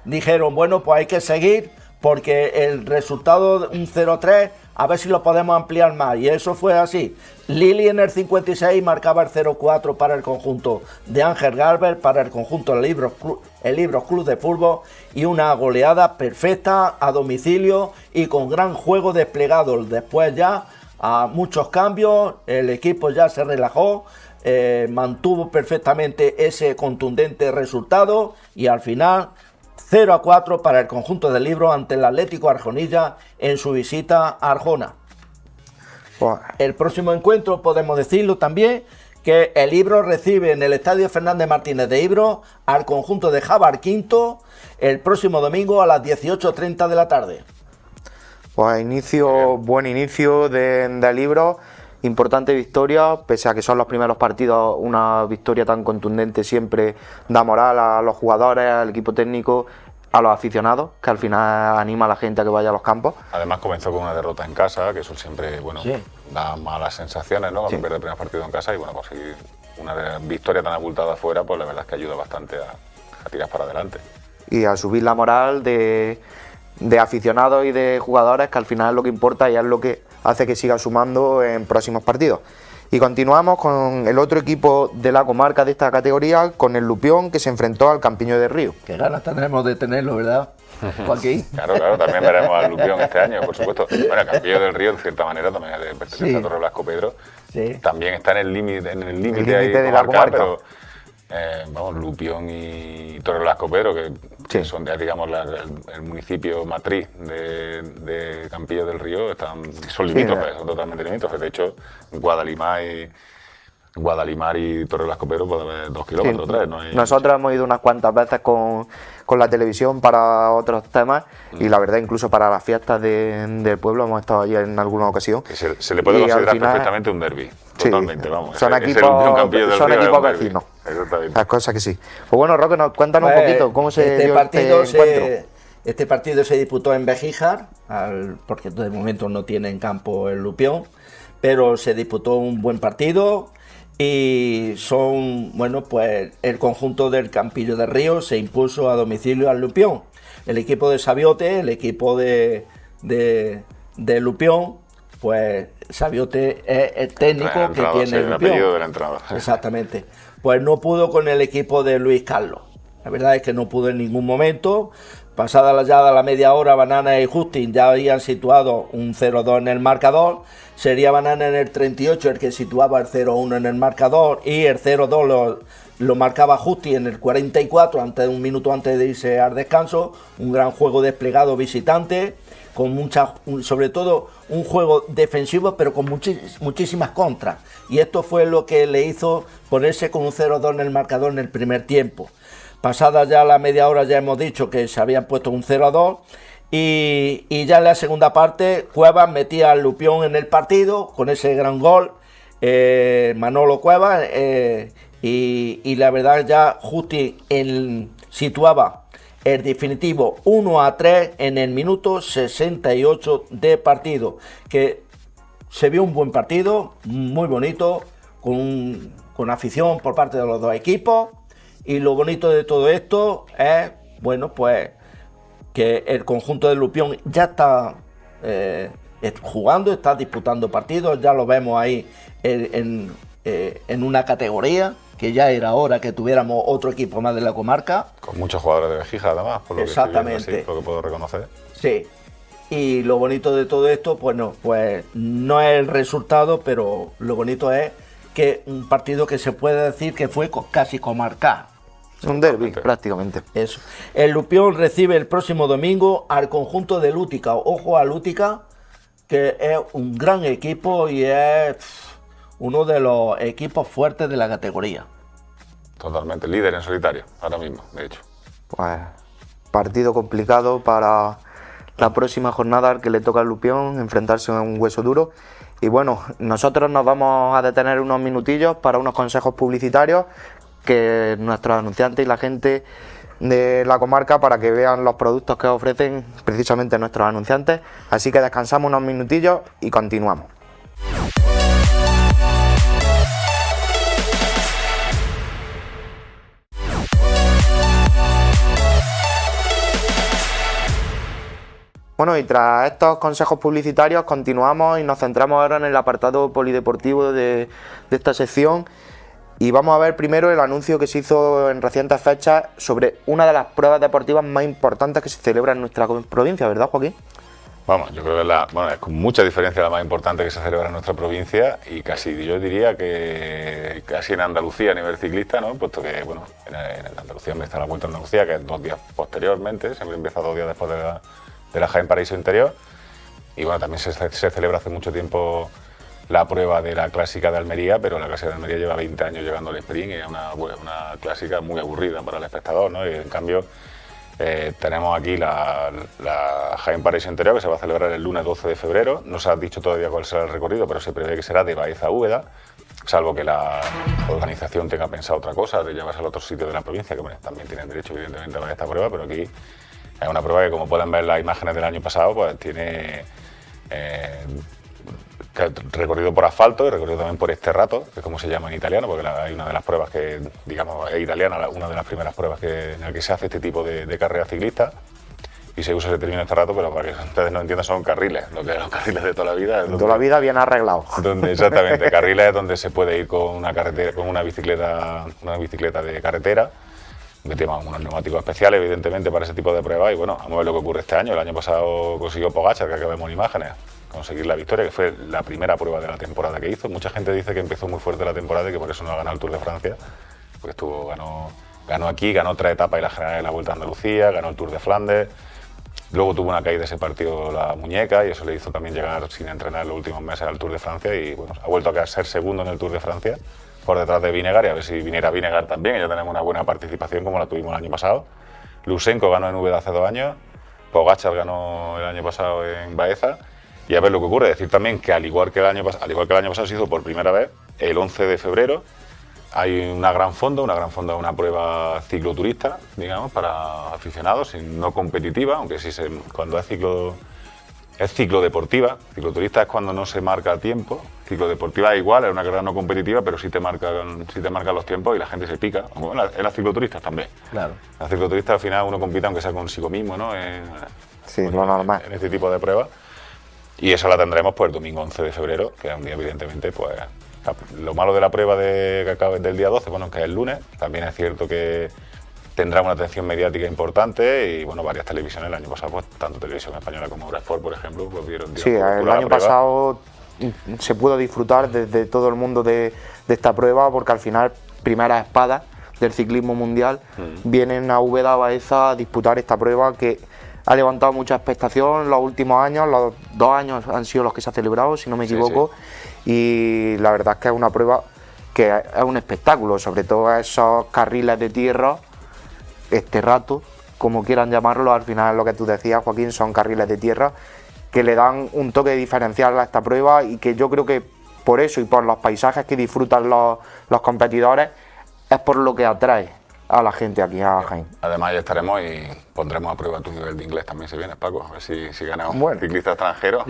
dijeron, bueno, pues hay que seguir porque el resultado de un 0-3 a ver si lo podemos ampliar más, y eso fue así. Lili en el 56 marcaba el 0-4 para el conjunto de Ángel Gálvez, para el conjunto del Ibros Club de Fútbol, y una goleada perfecta a domicilio y con gran juego desplegado. Después ya, a muchos cambios, el equipo ya se relajó, mantuvo perfectamente ese contundente resultado y al final 0-4 para el conjunto del Ibros ante el Atlético Arjonilla en su visita a Arjona. El próximo encuentro, podemos decirlo también, que el Ibros recibe en el Estadio Fernández Martínez de Ibros al conjunto de Jabalquinto el próximo domingo a las 18:30 de la tarde. Pues buen inicio del Ibros, importante victoria, pese a que son los primeros partidos, una victoria tan contundente siempre da moral a los jugadores, al equipo técnico, a los aficionados, que al final anima a la gente a que vaya a los campos. Además comenzó con una derrota en casa, que eso siempre, da malas sensaciones, ¿no? Cuando pierde el primer partido en casa y conseguir una victoria tan abultada afuera, pues la verdad es que ayuda bastante a tirar para adelante. Y a subir la moral de aficionados y de jugadores, que al final es lo que importa y es lo que hace que siga sumando en próximos partidos. Y continuamos con el otro equipo de la comarca de esta categoría, con el Lupión, que se enfrentó al Campiño del Río. Qué ganas tenemos de tenerlo, ¿verdad, Joaquín? Claro, también veremos al Lupión este año, por supuesto. Bueno, el Campillo del Río, de cierta manera, también pertenece a Torre Blasco Pedro. Sí. También está en el límite de la comarca. Pero Lupión y Torre Blasco Pedro, que son, digamos, el municipio matriz de Campillo del Río, son limítrofes, son totalmente limítrofes. De hecho, Guadalimar Guadalimar y Torre Las Copero puede haber 2 kilómetros, 3. No hay... Nosotros hemos ido unas cuantas veces con la televisión para otros temas y la verdad incluso para las fiestas del pueblo hemos estado allí en alguna ocasión. Que se le puede considerar perfectamente un derbi, totalmente, vamos. Son equipos vecinos. Exactamente. Las cosas que sí. Pues bueno, Roque, cuéntanos un poquito cómo se dio este encuentro. Este partido se disputó en Bejíjar, porque de momento no tiene en campo el Lupión, pero se disputó un buen partido. Y pues el conjunto del Campillo de Río se impuso a domicilio al Lupión. El equipo de Sabiote, el equipo de Lupión, pues Sabiote es el técnico que tiene el Lupión. Apellido de la entrada. Exactamente. Pues no pudo con el equipo de Luis Carlos. La verdad es que no pudo en ningún momento. Pasada la media hora, Banana y Justin ya habían situado un 0-2 en el marcador. Sería Banana en el 38 el que situaba el 0-1 en el marcador y el 0-2 lo marcaba Justin en el 44, un minuto antes de irse al descanso. Un gran juego desplegado visitante, con sobre todo un juego defensivo, pero con muchísimas contras. Y esto fue lo que le hizo ponerse con un 0-2 en el marcador en el primer tiempo. Pasada ya la media hora ya hemos dicho que se habían puesto un 0-2 y ya en la segunda parte Cuevas metía al Lupión en el partido con ese gran gol, Manolo Cuevas, y la verdad ya Justi situaba el definitivo 1-3 en el minuto 68 de partido, que se vio un buen partido, muy bonito, con afición por parte de los dos equipos. Y lo bonito de todo esto es, pues que el conjunto del Lupión ya está jugando, está disputando partidos, ya lo vemos ahí en una categoría, que ya era hora que tuviéramos otro equipo más de la comarca. Con muchos jugadores de Bejíjar además, por lo que estoy viendo, así, por lo que puedo reconocer. Sí, y lo bonito de todo esto, pues no es el resultado, pero lo bonito es que un partido que se puede decir que fue casi comarcal. Un derbi, prácticamente. Eso. El Lupión recibe el próximo domingo al conjunto de Lútica. Ojo a Lútica, que es un gran equipo y es uno de los equipos fuertes de la categoría. Totalmente, líder en solitario, ahora mismo, de hecho. Pues partido complicado para la próxima jornada al que le toca al Lupión, enfrentarse a un hueso duro. Y bueno, nosotros nos vamos a detener unos minutillos para unos consejos publicitarios que nuestros anunciantes y la gente de la comarca, para que vean los productos que ofrecen precisamente nuestros anunciantes. Así que descansamos unos minutillos y continuamos. Bueno, y tras estos consejos publicitarios continuamos y nos centramos ahora en el apartado polideportivo de esta sección. Y vamos a ver primero el anuncio que se hizo en recientes fechas sobre una de las pruebas deportivas más importantes que se celebra en nuestra provincia, ¿verdad, Joaquín? Vamos, yo creo que es con mucha diferencia la más importante que se celebra en nuestra provincia y casi, yo diría que casi en Andalucía a nivel ciclista, ¿no? Puesto que, bueno, en Andalucía empieza la Vuelta a Andalucía, que es 2 días posteriormente, siempre empieza 2 días después de la Jaén Paraíso Interior. Y bueno, también se celebra hace mucho tiempo la prueba de la Clásica de Almería, pero la Clásica de Almería lleva 20 años llegando al sprint y es una clásica muy aburrida para el espectador, ¿no? Y en cambio tenemos aquí la Jaén Paraíso Interior, que se va a celebrar el lunes 12 de febrero. No se ha dicho todavía cuál será el recorrido, pero se prevé que será de Baeza a Úbeda, salvo que la organización tenga pensado otra cosa, de llevarse al otro sitio de la provincia, que bueno, también tienen derecho evidentemente a esta prueba, pero aquí es una prueba que, como pueden ver las imágenes del año pasado, pues tiene recorrido por asfalto y recorrido también por esterrato, que es como se llama en italiano, porque hay una de las pruebas que, digamos, es italiana, una de las primeras pruebas en la que se hace este tipo de carrera ciclista, y se usa ese término esterrato, pero para que ustedes no entiendan, son carriles, lo que los carriles de toda la vida. De toda la vida bien arreglado. Exactamente, carriles donde se puede ir con una bicicleta de carretera. Metimos unos neumáticos especiales, evidentemente, para ese tipo de pruebas, y bueno, vamos a ver lo que ocurre este año. El año pasado consiguió Pogačar, que acá vemos imágenes, conseguir la victoria, que fue la primera prueba de la temporada que hizo. Mucha gente dice que empezó muy fuerte la temporada y que por eso no ha ganado el Tour de Francia, porque ganó aquí, ganó 3 etapas y la general de la Vuelta a Andalucía, ganó el Tour de Flandes, luego tuvo una caída, se partió la muñeca y eso le hizo también llegar sin entrenar en los últimos meses al Tour de Francia y bueno, ha vuelto a ser segundo en el Tour de Francia. por detrás de Vinegar, y a ver si viniera Vinegar también, y ya tenemos una buena participación como la tuvimos el año pasado. Lusenko ganó en Úbeda hace 2 años, Pogačar ganó el año pasado en Baeza, y a ver lo que ocurre. Decir también que al igual que el año pasado se hizo por primera vez, el 11 de febrero, hay una gran fonda, una prueba cicloturista, digamos, para aficionados, no competitiva, aunque sí cuando es ciclodeportiva. Cicloturista es cuando no se marca tiempo. Ciclodeportiva es igual, es una carrera no competitiva, pero sí te marcan los tiempos y la gente se pica. Bueno, en las cicloturistas también. Claro. En las cicloturistas al final uno compite aunque sea consigo mismo, ¿no? Sí, lo normal. En este tipo de pruebas. Y eso la tendremos pues el domingo 11 de febrero, que es un día evidentemente pues... Lo malo de la prueba que acaba del día 12, bueno, que es el lunes, también es cierto que tendrá una atención mediática importante y bueno, varias televisiones el año pasado, pues tanto Televisión Española como Eurosport, por ejemplo, pues vieron. Sí, el año pasado se pudo disfrutar desde todo el mundo de esta prueba porque al final, primeras espadas del ciclismo mundial vienen a Úbeda, Baeza a disputar esta prueba que ha levantado mucha expectación los últimos años, los 2 años han sido los que se ha celebrado, si no me equivoco, y la verdad es que es una prueba que es un espectáculo, sobre todo esos carriles de tierra, este rato, como quieran llamarlo, al final lo que tú decías, Joaquín, son carriles de tierra que le dan un toque diferencial a esta prueba y que yo creo que por eso y por los paisajes que disfrutan los competidores es por lo que atrae a la gente aquí a Jaén. Además ya estaremos y pondremos a prueba tu nivel de inglés también si vienes, Paco, a ver si ganamos un ciclista extranjero.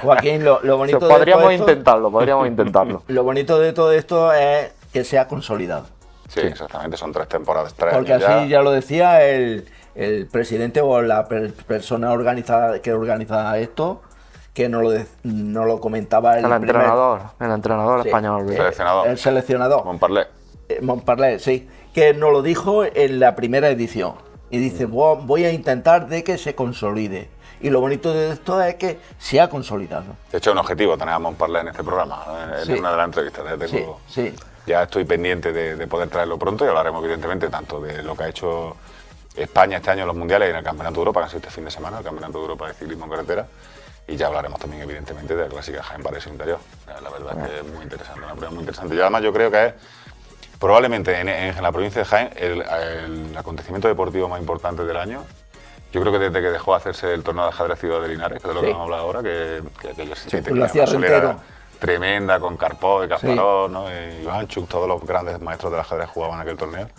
Joaquín, lo bonito podríamos intentarlo. Lo bonito de todo esto es que sea consolidado. Sí, exactamente, son 3 temporadas, 3 porque años así ya lo decía el presidente o la persona que organiza esto, que no lo comentaba el entrenador español. El seleccionador. Montparler, sí, que nos lo dijo en la primera edición. Y dice, voy a intentar de que se consolide. Y lo bonito de esto es que se ha consolidado. De hecho, un objetivo tener a Montparler en este programa, en una de las entrevistas. Ya estoy pendiente de poder traerlo pronto y hablaremos evidentemente tanto de lo que ha hecho España este año en los mundiales y en el Campeonato de Europa, que ha sido este fin de semana, el Campeonato de Europa de Ciclismo en Carretera. Y ya hablaremos también, evidentemente, de la clásica Jaén Paraíso Interior. La verdad es que es muy interesante, una prueba muy interesante. Y además yo creo que es probablemente en la provincia de Jaén el acontecimiento deportivo más importante del año. Yo creo que desde que dejó de hacerse el torneo de ajedrez Ciudad de Linares, que es de lo que vamos a hablar ahora, que aquello lo hacía Rentero. Tremenda, con Karpov, Kasparov, ¿no? Ivanchuk, todos los grandes maestros del ajedrez jugaban aquel torneo.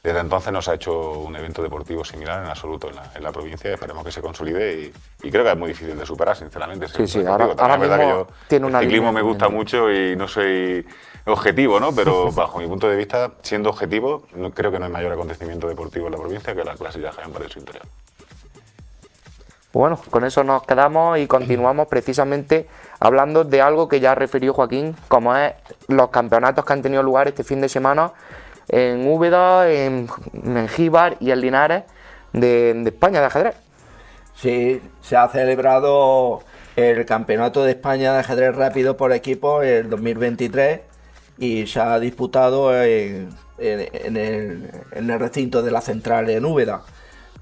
Desde entonces no se ha hecho un evento deportivo similar en absoluto en la provincia. Esperemos que se consolide y creo que es muy difícil de superar, sinceramente. Ahora es verdad que yo tiene el ciclismo me gusta mucho y no soy objetivo, ¿no? Pero bajo mi punto de vista, siendo objetivo, creo que no hay mayor acontecimiento deportivo en la provincia que la clásica Jaén Paraíso Interior. Bueno, con eso nos quedamos y continuamos precisamente hablando de algo que ya refirió Joaquín, como es los campeonatos que han tenido lugar este fin de semana en Úbeda, en Mengíbar y en Linares de España de ajedrez. Sí, se ha celebrado el Campeonato de España de ajedrez rápido por equipo el 2023 y se ha disputado en el recinto de la central en Úbeda.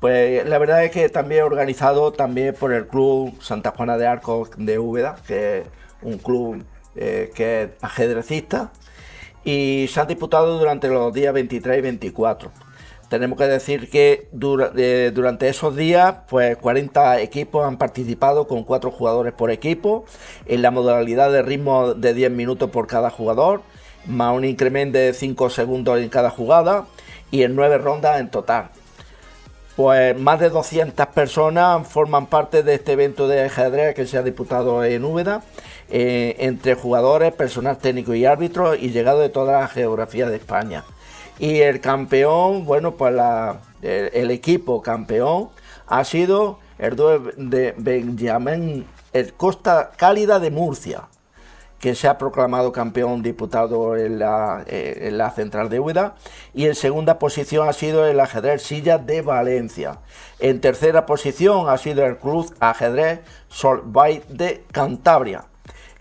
Pues la verdad es que también organizado también por el Club Santa Juana de Arcos de Úbeda, que es un club que es ajedrecista, y se han disputado durante los días 23 y 24. Tenemos que decir que durante esos días, pues 40 equipos han participado con 4 jugadores por equipo, en la modalidad de ritmo de 10 minutos por cada jugador, más un incremento de 5 segundos en cada jugada y en 9 rondas en total. Pues más de 200 personas forman parte de este evento de ajedrez que se ha disputado en Úbeda, entre jugadores, personal técnico y árbitros y llegado de toda la geografía de España. Y el campeón, bueno, pues el equipo campeón ha sido el dúo de Benjamín, el Costa Cálida de Murcia, que se ha proclamado campeón diputado en la central de Úbeda, y en segunda posición ha sido el ajedrez Silla de Valencia. En tercera posición ha sido el Club Ajedrez Solvay de Cantabria.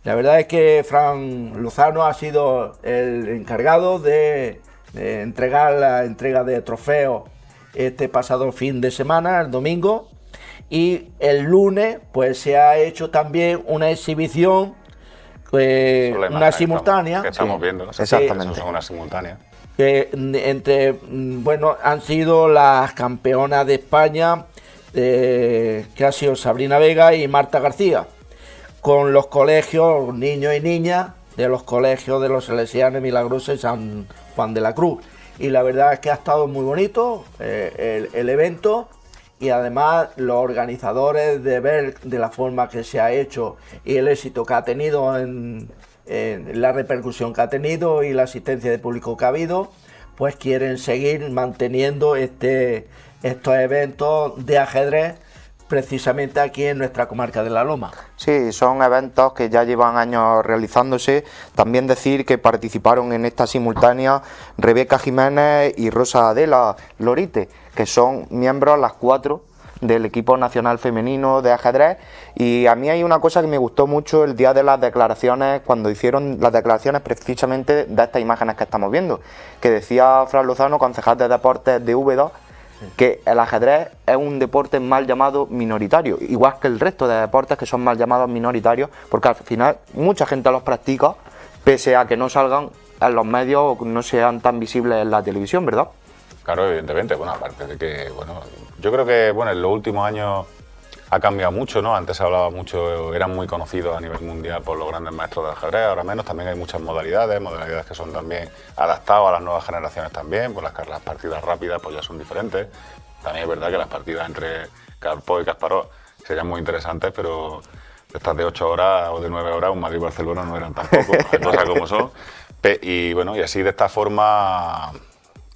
La verdad es que Fran Lozano ha sido el encargado de entregar la entrega de trofeos este pasado fin de semana, el domingo, y el lunes pues se ha hecho también una exhibición Son las una imágenes simultánea. que estamos viendo, ¿no? Exactamente. Son una simultánea. Bueno, han sido las campeonas de España, que ha sido Sabrina Vega y Marta García, con los colegios, niños y niñas de los colegios de los Salesianos Milagrosos y San Juan de la Cruz. Y la verdad es que ha estado muy bonito el evento, y además los organizadores, de ver de la forma que se ha hecho y el éxito que ha tenido en la repercusión que ha tenido y la asistencia de público que ha habido, pues quieren seguir manteniendo estos eventos de ajedrez precisamente aquí en nuestra comarca de La Loma. Sí, son eventos que ya llevan años realizándose. También decir que participaron en esta simultánea Rebeca Jiménez y Rosa Adela Lorite, que son miembros las 4 del equipo nacional femenino de ajedrez. Y a mí hay una cosa que me gustó mucho el día de las declaraciones, cuando hicieron las declaraciones precisamente de estas imágenes que estamos viendo, que decía Fran Lozano, concejal de deportes de Úbeda, que el ajedrez es un deporte mal llamado minoritario, igual que el resto de deportes que son mal llamados minoritarios, porque al final mucha gente los practica, pese a que no salgan en los medios o no sean tan visibles en la televisión, ¿verdad? Claro, evidentemente. Bueno, aparte de que, bueno, yo creo que, bueno, en los últimos años ha cambiado mucho, ¿no? Antes se hablaba mucho, eran muy conocidos a nivel mundial por los grandes maestros del ajedrez, ahora menos. También hay muchas modalidades que son también adaptadas a las nuevas generaciones también, pues las partidas rápidas pues ya son diferentes. También es verdad que las partidas entre Karpov y Kasparov serían muy interesantes, pero estas de 8 horas o de 9 horas, un Madrid-Barcelona no eran tampoco, hay cosas como son. Y bueno, y así de esta forma,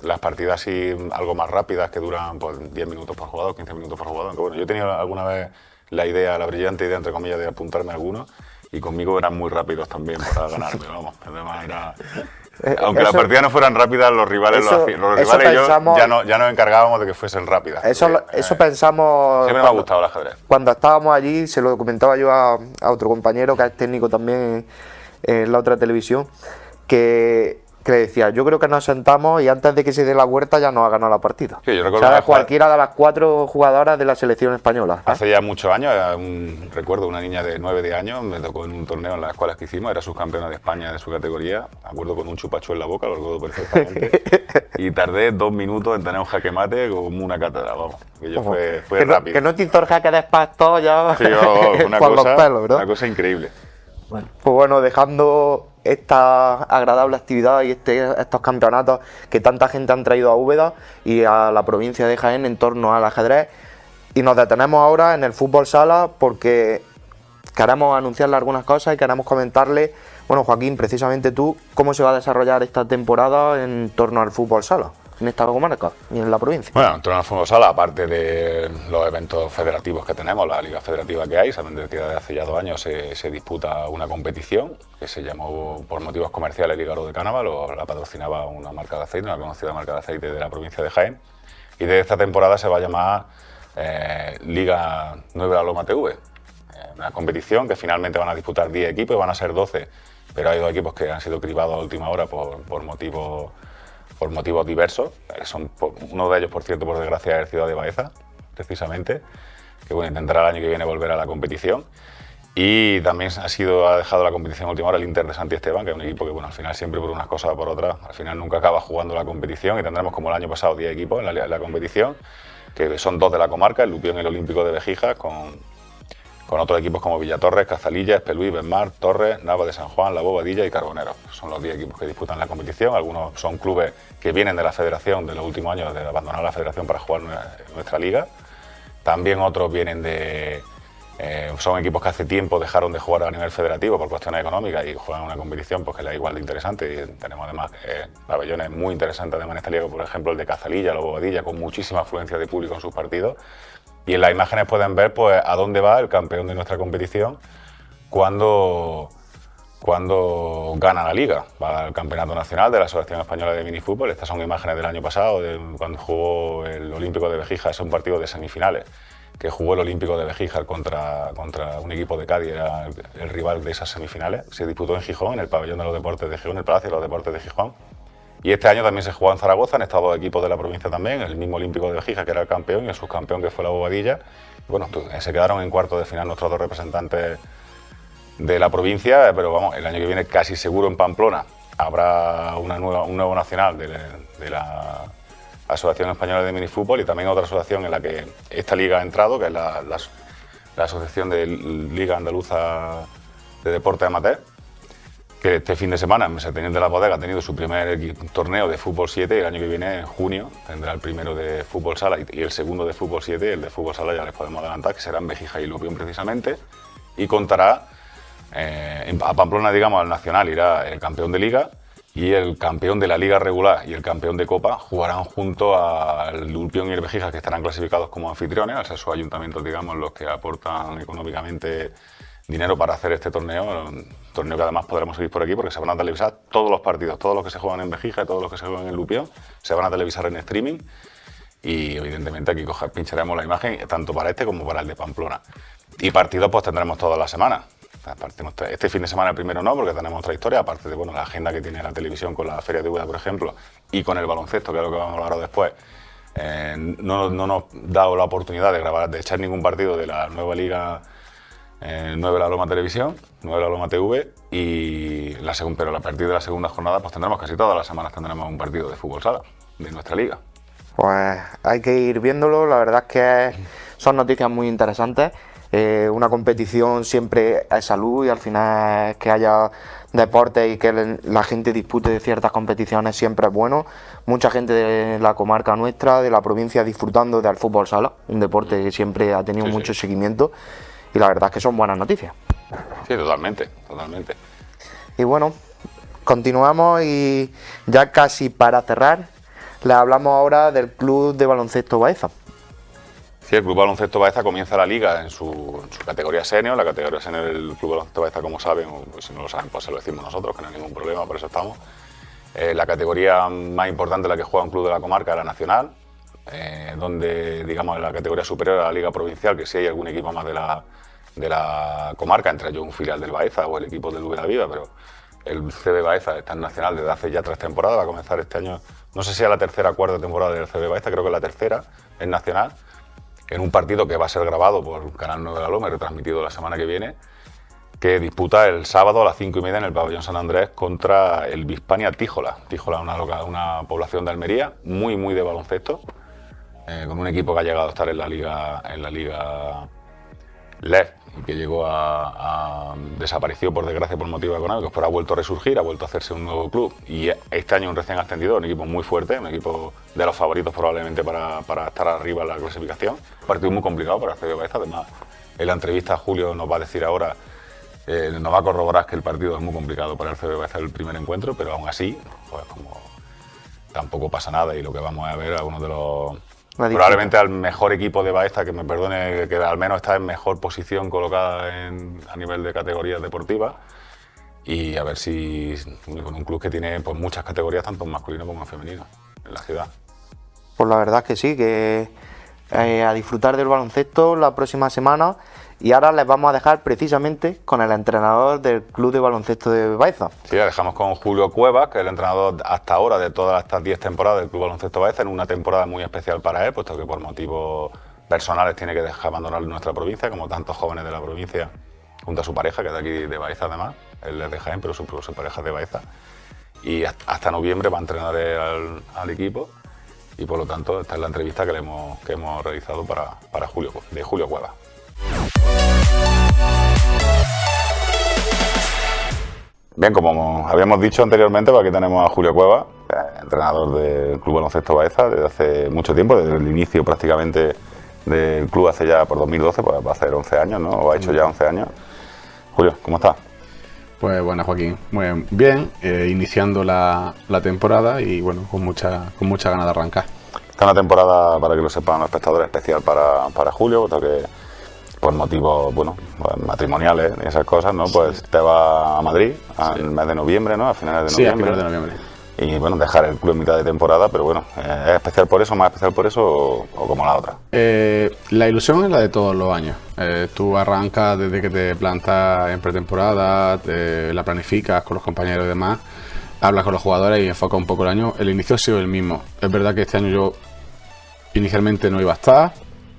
las partidas así algo más rápidas que duran pues 10 minutos por jugador, 15 minutos por jugador. Aunque bueno, yo he tenido alguna vez la brillante idea, entre comillas, de apuntarme a algunos, y conmigo eran muy rápidos también para ganarme, vamos. Además era... Aunque las partidas no fueran rápidas, los rivales y yo ya nos encargábamos de que fuesen rápidas. Eso pensamos... Siempre me ha gustado el ajedrez. Cuando estábamos allí, se lo comentaba yo a otro compañero que es técnico también en la otra televisión, que le decía, yo creo que nos sentamos y antes de que se dé la vuelta ya nos ha ganado la partida. Sí, yo recuerdo cualquiera de las 4 jugadoras de la selección española. Hace ya muchos años, recuerdo una niña de 9 años, me tocó en un torneo en las escuelas que hicimos, era subcampeona de España de su categoría, me acuerdo con un chupachu en la boca, lo recuerdo perfectamente, y tardé 2 minutos en tener un jaque mate como una cátedra, vamos, que yo fue rápido. Que no te hizo el jaque de espacto ya sí, los pelos, ¿verdad? Una cosa increíble. Bueno. Pues bueno, dejando esta agradable actividad y estos campeonatos que tanta gente han traído a Úbeda y a la provincia de Jaén en torno al ajedrez, y nos detenemos ahora en el fútbol sala porque queremos anunciarle algunas cosas y queremos comentarle, bueno, Joaquín, precisamente tú, cómo se va a desarrollar esta temporada en torno al fútbol sala en esta comarca y en la provincia. Bueno, en torno al fútbol sala, aparte de los eventos federativos que tenemos, la liga federativa que hay, saben que desde hace ya 2 años se disputa una competición que se llamó, por motivos comerciales, Liga Oro de Canava, la patrocinaba una marca de aceite, una conocida marca de aceite de la provincia de Jaén, y de esta temporada se va a llamar Liga Nueva La Loma TV, una competición que finalmente van a disputar 10 equipos, van a ser 12, pero hay 2 equipos que han sido cribados a última hora por motivos diversos. Uno de ellos, por cierto, por desgracia, es el Ciudad de Baeza, precisamente, que bueno, intentará el año que viene volver a la competición. Y también ha dejado la competición a última hora el Inter de Santi Esteban, que es un equipo que bueno, al final siempre por unas cosas o por otras, al final nunca acaba jugando la competición, y tendremos como el año pasado 10 equipos en la competición, que son 2 de la comarca, el Lupión y el Olímpico de Bejíjas, con otros equipos como Villatorres, Cazalilla, Espelúi, Benmar, Torres, Nava de San Juan, La Bobadilla y Carbonero. Son los 10 equipos que disputan la competición. Algunos son clubes que vienen de la federación de los últimos años, de abandonar la federación para jugar nuestra liga. También otros vienen son equipos que hace tiempo dejaron de jugar a nivel federativo por cuestiones económicas y juegan una competición pues, que les es igual de interesante. Y tenemos además pabellones muy interesantes además en esta liga, por ejemplo el de Cazalilla, La Bobadilla, con muchísima afluencia de público en sus partidos. Y en las imágenes pueden ver pues, a dónde va el campeón de nuestra competición cuando gana la liga. Va al campeonato nacional de la Asociación Española de Minifútbol. Estas son imágenes del año pasado, cuando jugó el Olímpico de Bejíjas. Es un partido de semifinales que jugó el Olímpico de Bejíjas contra un equipo de Cádiz, era el rival de esas semifinales. Se disputó en Gijón, en el pabellón de los deportes de Gijón, el Palacio de los Deportes de Gijón. Y este año también se jugó en Zaragoza, han estado 2 equipos de la provincia también, el mismo Olímpico de Bejíjas, que era el campeón, y el subcampeón, que fue la Bobadilla. Y bueno, se quedaron en cuartos de final nuestros 2 representantes de la provincia, pero vamos, el año que viene casi seguro en Pamplona habrá un nuevo nacional de la Asociación Española de Minifútbol y también otra asociación en la que esta liga ha entrado, que es la Asociación de Liga Andaluza de Deporte Amateur, que este fin de semana en Teniente de la Bodega ha tenido su primer torneo de fútbol 7 y el año que viene, en junio, tendrá el primero de fútbol sala y el segundo de fútbol 7, el de fútbol sala ya les podemos adelantar, que será en Béjica y Lupión precisamente, y contará, a Pamplona, digamos, al Nacional irá el campeón de Liga y el campeón de la Liga regular y el campeón de Copa jugarán junto al Lupión y el Béjica, que estarán clasificados como anfitriones, al ser sus ayuntamientos, digamos, los que aportan económicamente dinero para hacer este torneo, torneo que además podremos seguir por aquí porque se van a televisar todos los partidos, todos los que se juegan en Béjica y todos los que se juegan en Lupión, se van a televisar en streaming y evidentemente aquí pincharemos la imagen tanto para este como para el de Pamplona. Y partidos pues tendremos todas las semanas. Este fin de semana el primero no, porque tenemos otra historia, aparte de la agenda que tiene la televisión con la Feria de Úbeda, por ejemplo, y con el baloncesto, que es lo que vamos a hablar después. No nos da la oportunidad de echar ningún partido de la nueva liga 9 La Loma Televisión, 9 La Loma TV, pero a partir de la segunda jornada pues tendremos casi todas las semanas tendremos un partido de fútbol sala de nuestra liga. Pues hay que ir viéndolo, la verdad es que son noticias muy interesantes. Una competición siempre es salud y al final que haya deporte y que la gente dispute de ciertas competiciones siempre es bueno. Mucha gente de la comarca nuestra, de la provincia, disfrutando del fútbol sala, un deporte que siempre ha tenido mucho seguimiento y la verdad es que son buenas noticias. Sí, totalmente, totalmente. Y bueno, continuamos y ya casi para cerrar, les hablamos ahora del Club de Baloncesto Baeza. Sí, el Club Baloncesto Baeza comienza la liga en su categoría senior. La categoría senior del Club Baloncesto Baeza, como saben, o si no lo saben, pues se lo decimos nosotros, que no hay ningún problema, por eso estamos. La categoría más importante, la que juega un club de la comarca, es la nacional, donde, digamos, en la categoría superior a la liga provincial, que sí hay algún equipo más de la comarca, entre ellos un filial del Baeza o el equipo del Úbeda Viva, pero el CB Baeza está en nacional desde hace ya 3 temporadas, va a comenzar este año, no sé si es la tercera o cuarta temporada del CB Baeza, creo que es la tercera, en nacional, en un partido que va a ser grabado por Canal 9 de la Loma y retransmitido la semana que viene, que disputa el sábado a las 5:30 en el pabellón San Andrés contra el Bispania Tíjola. Tíjola es una población de Almería, muy de baloncesto, con un equipo que ha llegado a estar en la liga LEF y que llegó desapareció por desgracia por motivos económicos, pero ha vuelto a resurgir, ha vuelto a hacerse un nuevo club y este año un recién ascendido, un equipo muy fuerte, un equipo de los favoritos probablemente para estar arriba en la clasificación. Un partido muy complicado para el CB Baeza, además en la entrevista Julio nos va a decir ahora, nos va a corroborar que el partido es muy complicado para el CB Baeza el primer encuentro, pero aún así, pues como tampoco pasa nada y lo que vamos a ver a uno de los... Probablemente al mejor equipo de Baeza, que me perdone, que al menos está en mejor posición colocada a nivel de categorías deportivas y a ver si con un club que tiene pues, muchas categorías, tanto en masculino como en femenino, en la ciudad. Pues la verdad es que sí, que a disfrutar del baloncesto la próxima semana y ahora les vamos a dejar precisamente con el entrenador del Club de Baloncesto de Baeza. Sí, la dejamos con Julio Cuevas, que es el entrenador hasta ahora de todas estas 10 temporadas del Club Baloncesto Baeza, en una temporada muy especial para él, puesto que por motivos personales tiene que dejar abandonar nuestra provincia, como tantos jóvenes de la provincia, junto a su pareja, que es de aquí de Baeza además, él es de Jaén, pero su pareja es de Baeza. Y hasta noviembre va a entrenar al equipo y por lo tanto esta es la entrevista que hemos realizado para Julio Cuevas. Bien, como habíamos dicho anteriormente, pues aquí tenemos a Julio Cuevas, entrenador del Club Baloncesto Baeza desde hace mucho tiempo, desde el inicio prácticamente del club hace ya por 2012, pues va a hacer 11 años, ¿no? O ha hecho ya 11 años. Julio, ¿cómo estás? Pues bueno, Joaquín, muy bien, iniciando la temporada y bueno, con mucha ganas de arrancar. Esta es una temporada, para que lo sepan los espectadores, especial para Julio, porque por motivos, bueno, matrimoniales y esas cosas, ¿no? Pues te va a Madrid en el mes de noviembre, ¿no? A finales de noviembre. Sí, a finales de noviembre. Y bueno, dejar el club en mitad de temporada, pero bueno, ¿es especial por eso, más especial por eso o como la otra? La ilusión es la de todos los años. Tú arrancas desde que te plantas en pretemporada, la planificas con los compañeros y demás, hablas con los jugadores y enfocas un poco el año. El inicio ha sido el mismo. Es verdad que este año yo inicialmente no iba a estar,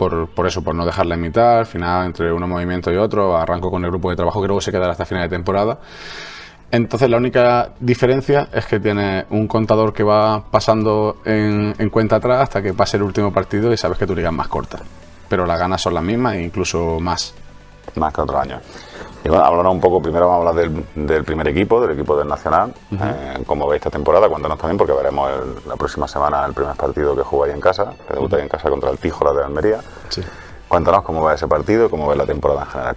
por eso, por no dejarla en mitad. Al final, entre unos movimientos y otros, arranco con el grupo de trabajo que luego se quedará hasta final de temporada. Entonces la única diferencia es que tiene un contador que va pasando en cuenta atrás hasta que pase el último partido y sabes que tu liga es más corta. Pero las ganas son las mismas e incluso más. Más que otros años. Y bueno, hablar un poco, primero vamos a hablar del primer equipo, del equipo del Nacional. Cómo veis esta temporada, cuéntanos también, porque veremos la próxima semana el primer partido que jugáis en casa, que debutáis en casa contra el Tíjola de Almería. Sí. Cuéntanos cómo va ese partido, cómo va la temporada en general.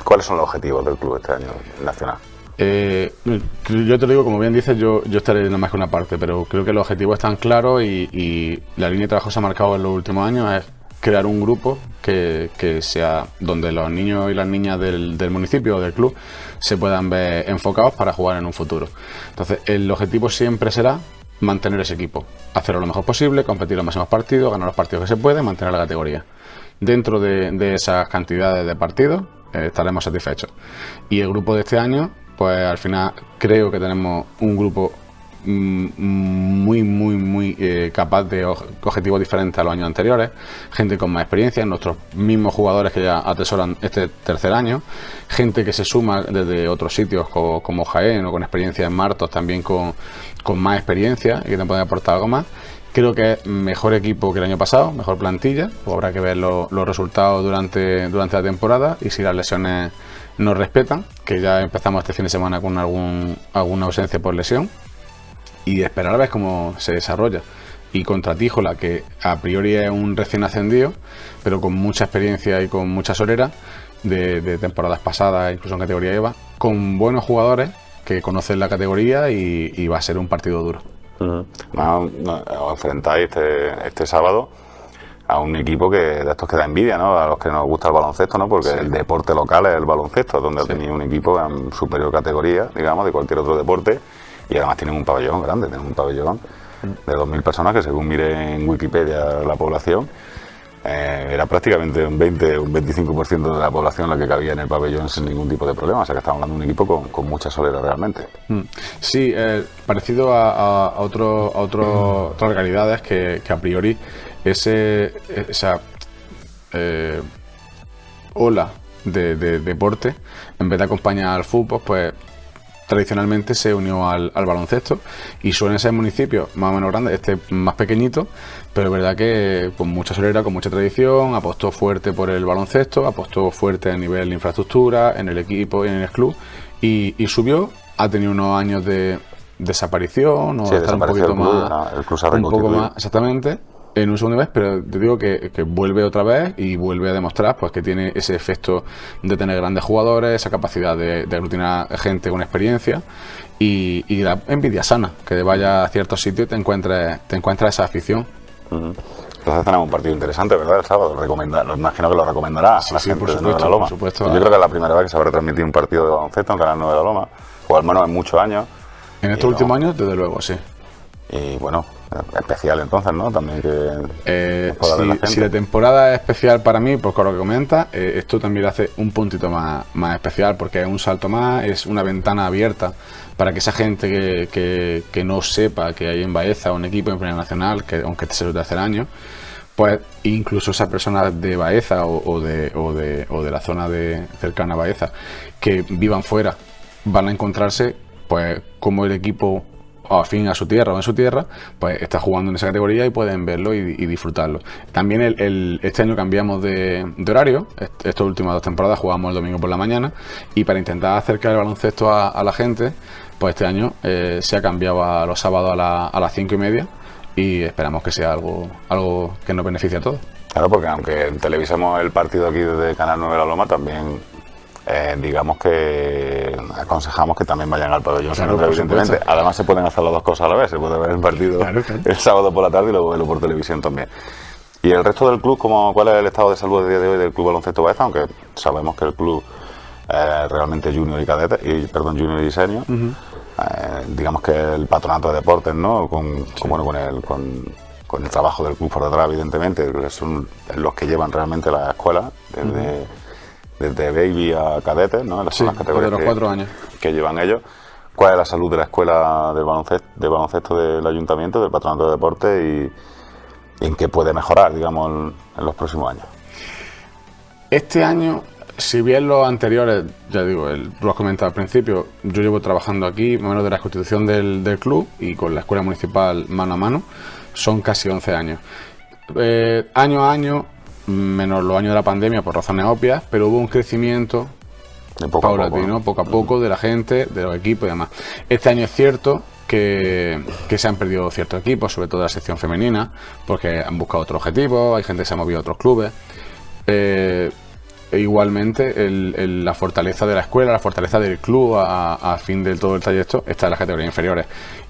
¿Cuáles son los objetivos del club este año nacional? Yo te lo digo, como bien dices, yo estaré nada más que una parte, pero creo que los objetivos están claros y la línea de trabajo que se ha marcado en los últimos años es crear un grupo que sea donde los niños y las niñas del municipio o del club se puedan ver enfocados para jugar en un futuro. Entonces, el objetivo siempre será mantener ese equipo, hacerlo lo mejor posible, competir los máximos partidos, ganar los partidos que se pueden, mantener la categoría. Dentro de esas cantidades de partidos estaremos satisfechos. Y el grupo de este año, pues al final creo que tenemos un grupo muy capaz de objetivos diferentes a los años anteriores, gente con más experiencia, nuestros mismos jugadores que ya atesoran este tercer año, gente que se suma desde otros sitios como Jaén o con experiencia en Martos, también con más experiencia y que te pueden aportar algo más. Creo que es mejor equipo que el año pasado, mejor plantilla, pues habrá que ver los resultados durante la temporada y si las lesiones nos respetan, que ya empezamos este fin de semana con alguna ausencia por lesión, y esperar a ver cómo se desarrolla. Y contra Tíjola, que a priori es un recién ascendido, pero con mucha experiencia y con mucha solera de temporadas pasadas, incluso en categoría EVA, con buenos jugadores que conocen la categoría y va a ser un partido duro. Os enfrentáis este sábado a un equipo de estos que da envidia, ¿no? A los que nos gusta el baloncesto, ¿no? Porque el deporte local es el baloncesto, donde ha tenido un equipo en superior categoría, digamos, de cualquier otro deporte. Y además tienen un pabellón grande, tienen un pabellón de 2.000 personas, que según mire en Wikipedia la población, era prácticamente un 20 o un 25% de la población la que cabía en el pabellón sin ningún tipo de problema. O sea que estamos hablando de un equipo con mucha solera realmente. Sí, parecido a otras localidades que a priori esa ola de deporte, en vez de acompañar al fútbol, pues tradicionalmente se unió al baloncesto y suelen ser municipios más o menos grandes, este más pequeñito, pero es verdad que con mucha solera, con mucha tradición, apostó fuerte por el baloncesto, apostó fuerte a nivel de infraestructura, en el equipo y en el club y subió, ha tenido unos años de desaparición o estar un poquito más, el club se ha reconstituido. un poco más, exactamente, en un segundo mes, pero te digo que vuelve otra vez y vuelve a demostrar pues que tiene ese efecto de tener grandes jugadores, esa capacidad de aglutinar gente con experiencia y la envidia sana, que vaya a ciertos sitios y te encuentres esa afición. Entonces tenemos un partido interesante, ¿verdad? El sábado, imagino que lo recomendará a la gente por de supuesto, la Loma. por supuesto. Yo creo que es la primera vez que se habrá transmitido un partido de baloncesto en Canal 9 de la Loma, o al menos en muchos años. En estos últimos años, desde luego, sí. Y bueno, especial entonces, ¿no? También que si la temporada es especial para mí, pues con lo que comentas, esto también lo hace un puntito más especial, porque es un salto más, es una ventana abierta para que esa gente que no sepa que hay en Baeza un equipo en Primera Nacional, que aunque este sea el tercer año, pues incluso esas personas de Baeza o de la zona cercana a Baeza que vivan fuera van a encontrarse pues como el equipo afín a su tierra o en su tierra, pues está jugando en esa categoría y pueden verlo y disfrutarlo. También este año cambiamos de horario, estas últimas 2 temporadas jugamos el domingo por la mañana y para intentar acercar el baloncesto a la gente, pues este año se ha cambiado a los sábados a las 5:30 y esperamos que sea algo que nos beneficie a todos. Claro, porque aunque televisemos el partido aquí desde Canal 9 de la Loma, también digamos que aconsejamos que también vayan al pabellón, claro, evidentemente. Además se pueden hacer las dos cosas a la vez, se puede ver el partido el sábado por la tarde y luego verlo por televisión también. Y el resto del club, ¿cuál es el estado de salud a día de hoy del Club Baloncesto Baeza? Aunque sabemos que el club realmente junior y cadete, junior y senior, digamos que el patronato de deportes, ¿no? Con el trabajo del club por detrás, evidentemente, que son los que llevan realmente la escuela desde baby a cadetes, ¿no? Son las categorías de los 4 años que llevan ellos. ¿Cuál es la salud de la escuela de baloncesto del ayuntamiento, del patronato de deportes en qué puede mejorar, digamos, en los próximos años. Este año, si bien los anteriores, ya digo, tú lo has comentado al principio, yo llevo trabajando aquí, más o menos de la constitución del club y con la escuela municipal mano a mano, son casi 11 años. Año a año, menos los años de la pandemia por razones obvias, pero hubo un crecimiento paulatino, poco a poco, de la gente, de los equipos y demás. Este año es cierto que se han perdido ciertos equipos, sobre todo la sección femenina, porque han buscado otro objetivo, hay gente que se ha movido a otros clubes. Igualmente, la fortaleza de la escuela, la fortaleza del club a fin de todo el trayecto está en las categorías inferiores.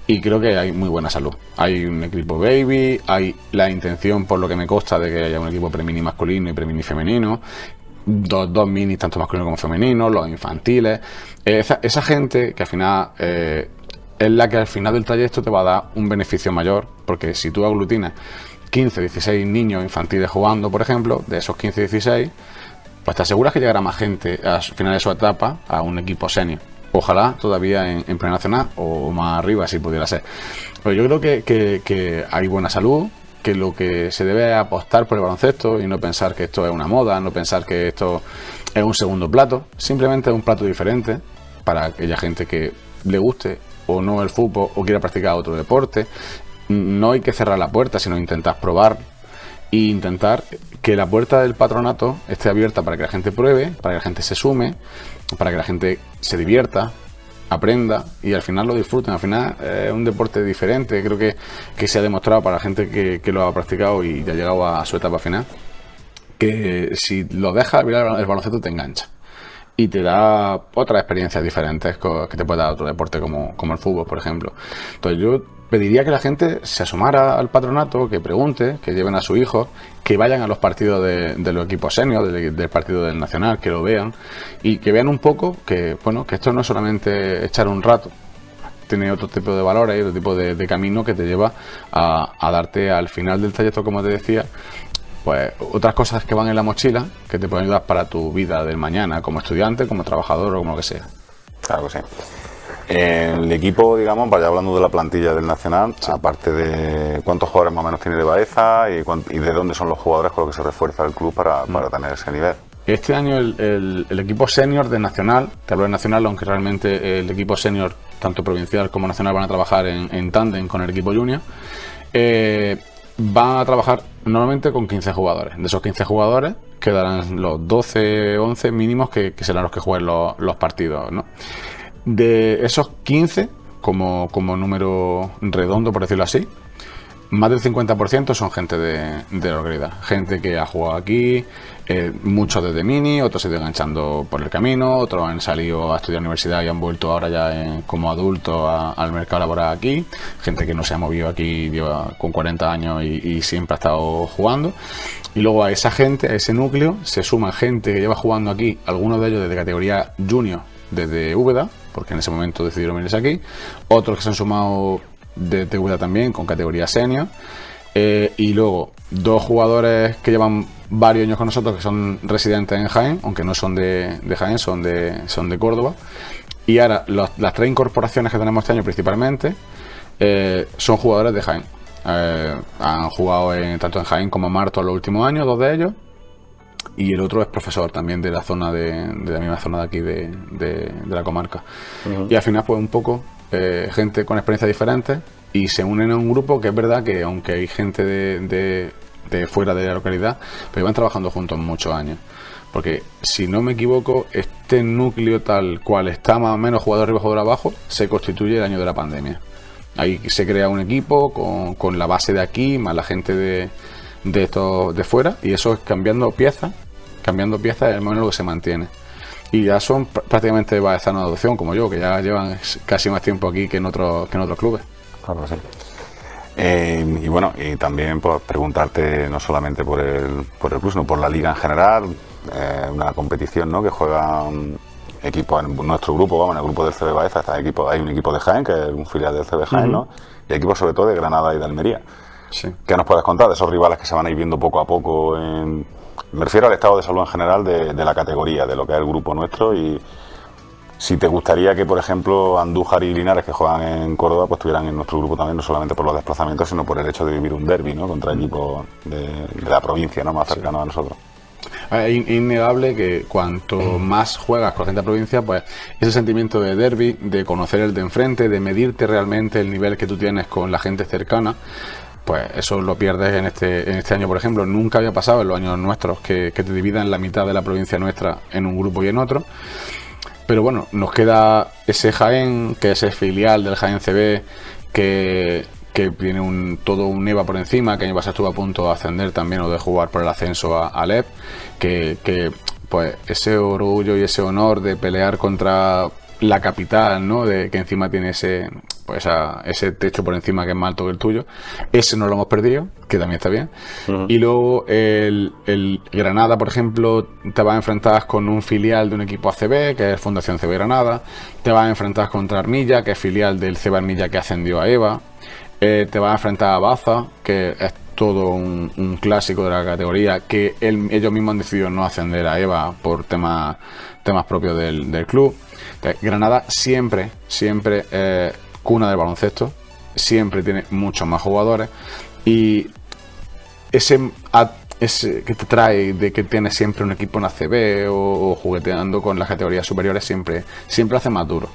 Y creo que hay muy buena salud. Hay un equipo baby, hay la intención, por lo que me consta, de que haya un equipo premini masculino y premini femenino. Dos minis, tanto masculino como femenino, los infantiles. Esa gente que al final es la que al final del trayecto te va a dar un beneficio mayor, porque si tú aglutinas 15, 16 niños infantiles jugando, por ejemplo, de esos 15, 16, pues te aseguras que llegará más gente al final de su etapa a un equipo senior. Ojalá todavía en Primera Nacional o más arriba, si pudiera ser. Pero yo creo que hay buena salud, que lo que se debe es apostar por el baloncesto y no pensar que esto es una moda, no pensar que esto es un segundo plato. Simplemente es un plato diferente para aquella gente que le guste o no el fútbol o quiera practicar otro deporte. No hay que cerrar la puerta, sino intentar probar e intentar que la puerta del patronato esté abierta para que la gente pruebe, para que la gente se sume, para que la gente se divierta, aprenda y al final lo disfruten. Al final es un deporte diferente, creo que se ha demostrado para la gente que lo ha practicado y ya ha llegado a su etapa final, que si lo dejas mirar el baloncesto te engancha y te da otras experiencias diferentes que te puede dar otro deporte como el fútbol, por ejemplo. Entonces yo pediría que la gente se asomara al patronato, que pregunte, que lleven a su hijo, que vayan a los partidos de los equipos senior, del partido del Nacional, que lo vean y que vean un poco que, bueno, que esto no es solamente echar un rato, tiene otro tipo de valores y otro tipo de camino que te lleva a darte al final del trayecto, como te decía, pues otras cosas que van en la mochila que te pueden ayudar para tu vida del mañana, como estudiante, como trabajador o como lo que sea. Claro que sí. El equipo, digamos, vaya hablando de la plantilla del Nacional, sí, aparte de cuántos jugadores más o menos tiene de Baeza y de dónde son los jugadores con los que se refuerza el club para tener ese nivel. Este año el equipo senior de Nacional, te hablo de Nacional, aunque realmente el equipo senior, tanto provincial como nacional, van a trabajar en tándem con el equipo junior. Van a trabajar normalmente con 15 jugadores. De esos 15 jugadores quedarán los 12, 11 mínimos que serán los que jueguen los partidos, ¿no? De esos 15, como número redondo, por decirlo así, más del 50% son gente de la localidad. Gente que ha jugado aquí, muchos desde mini, otros se han ido enganchando por el camino, otros han salido a estudiar universidad y han vuelto ahora ya como adultos al mercado laboral aquí. Gente que no se ha movido aquí, lleva con 40 años y siempre ha estado jugando. Y luego a esa gente, a ese núcleo, se suma gente que lleva jugando aquí, algunos de ellos desde categoría junior, desde Úbeda, porque en ese momento decidieron venirse aquí. Otros que se han sumado de Úbeda también, con categoría senior. Y luego 2 jugadores que llevan varios años con nosotros, que son residentes en Jaén, aunque no son de Jaén, son de Córdoba. Y ahora las 3 incorporaciones que tenemos este año principalmente son jugadores de Jaén. Han jugado tanto en Jaén como en Marto los últimos años, 2 de ellos. Y el otro es profesor también de la zona de la misma zona de aquí de la comarca. Y al final pues un poco gente con experiencias diferentes y se unen a un grupo que es verdad que aunque hay gente de fuera de la localidad, pero van trabajando juntos muchos años. Porque si no me equivoco, este núcleo tal cual está más o menos jugador arriba, jugador abajo, se constituye el año de la pandemia. Ahí se crea un equipo con la base de aquí, más la gente de estos de fuera, y eso es cambiando piezas es el modelo que se mantiene. Y ya son prácticamente baezanos de adopción, como yo, que ya llevan casi más tiempo aquí que en otros clubes. Claro, sí. Y bueno, y también pues preguntarte no solamente por el club, sino por la liga en general, una competición, ¿no?, que juegan equipos en nuestro grupo, vamos, en el grupo del CB Baeza, hay un equipo de Jaén, que es un filial del CB Jaén, ¿no?, y equipos sobre todo de Granada y de Almería. Sí. ¿Qué nos puedes contar de esos rivales que se van a ir viendo poco a poco? Me refiero al estado de salud en general de la categoría, de lo que es el grupo nuestro y Si te gustaría que, por ejemplo, Andújar y Linares, que juegan en Córdoba, pues estuvieran en nuestro grupo también, no solamente por los desplazamientos, sino por el hecho de vivir un derbi, ¿no? Contra equipos de la provincia, ¿no? Más cercanos a nosotros. Es innegable que cuanto más juegas con gente de provincia, pues ese sentimiento de derbi, de conocer el de enfrente, de medirte realmente el nivel que tú tienes con la gente cercana, pues eso lo pierdes en este año, por ejemplo. Nunca había pasado en los años nuestros que te dividan la mitad de la provincia nuestra en un grupo y en otro. Pero bueno, nos queda ese Jaén, que es el filial del Jaén CB, que tiene todo un EVA por encima, que año pasado estuvo a punto de ascender también o de jugar por el ascenso a LEP, que pues ese orgullo y ese honor de pelear contra la capital, ¿no? De que encima tiene ese techo por encima que es más alto que el tuyo, ese no lo hemos perdido, que también está bien. Y luego el Granada, por ejemplo, te vas a enfrentar con un filial de un equipo ACB, que es Fundación CB Granada, te vas a enfrentar contra Armilla, que es filial del CB Armilla que ascendió a EVA, te vas a enfrentar a Baza, que es todo un clásico de la categoría, que ellos mismos han decidido no ascender a EVA por temas propios del club. Granada siempre cuna del baloncesto, siempre tiene muchos más jugadores, y ese que te trae de que tienes siempre un equipo en ACB o jugueteando con las categorías superiores siempre hace más duro.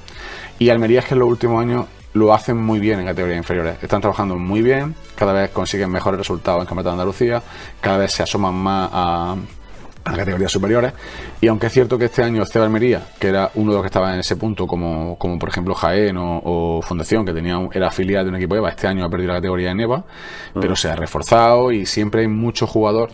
Y Almería es que en los últimos años lo hacen muy bien en categorías inferiores, están trabajando muy bien, cada vez consiguen mejores resultados en Campeonato de Andalucía, cada vez se asoman más a categorías superiores, y aunque es cierto que este año el CB Almería, que era uno de los que estaba en ese punto, como por ejemplo Jaén o Fundación, que era filial de un equipo EVA, este año ha perdido la categoría en EVA, pero se ha reforzado y siempre hay mucho jugador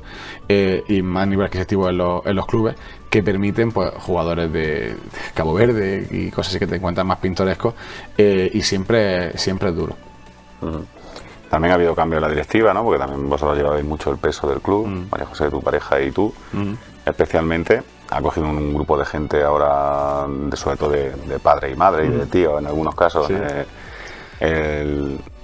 y más nivel adquisitivo en los clubes que permiten, pues, jugadores de Cabo Verde y cosas así que te encuentras más pintorescos, y siempre es duro. También ha habido cambio en la directiva, ¿no? Porque también vosotros llevabais mucho el peso del club, María José, tu pareja y tú, especialmente. Ha cogido un grupo de gente ahora, sobre todo de padre y madre y de tío en algunos casos. Sí.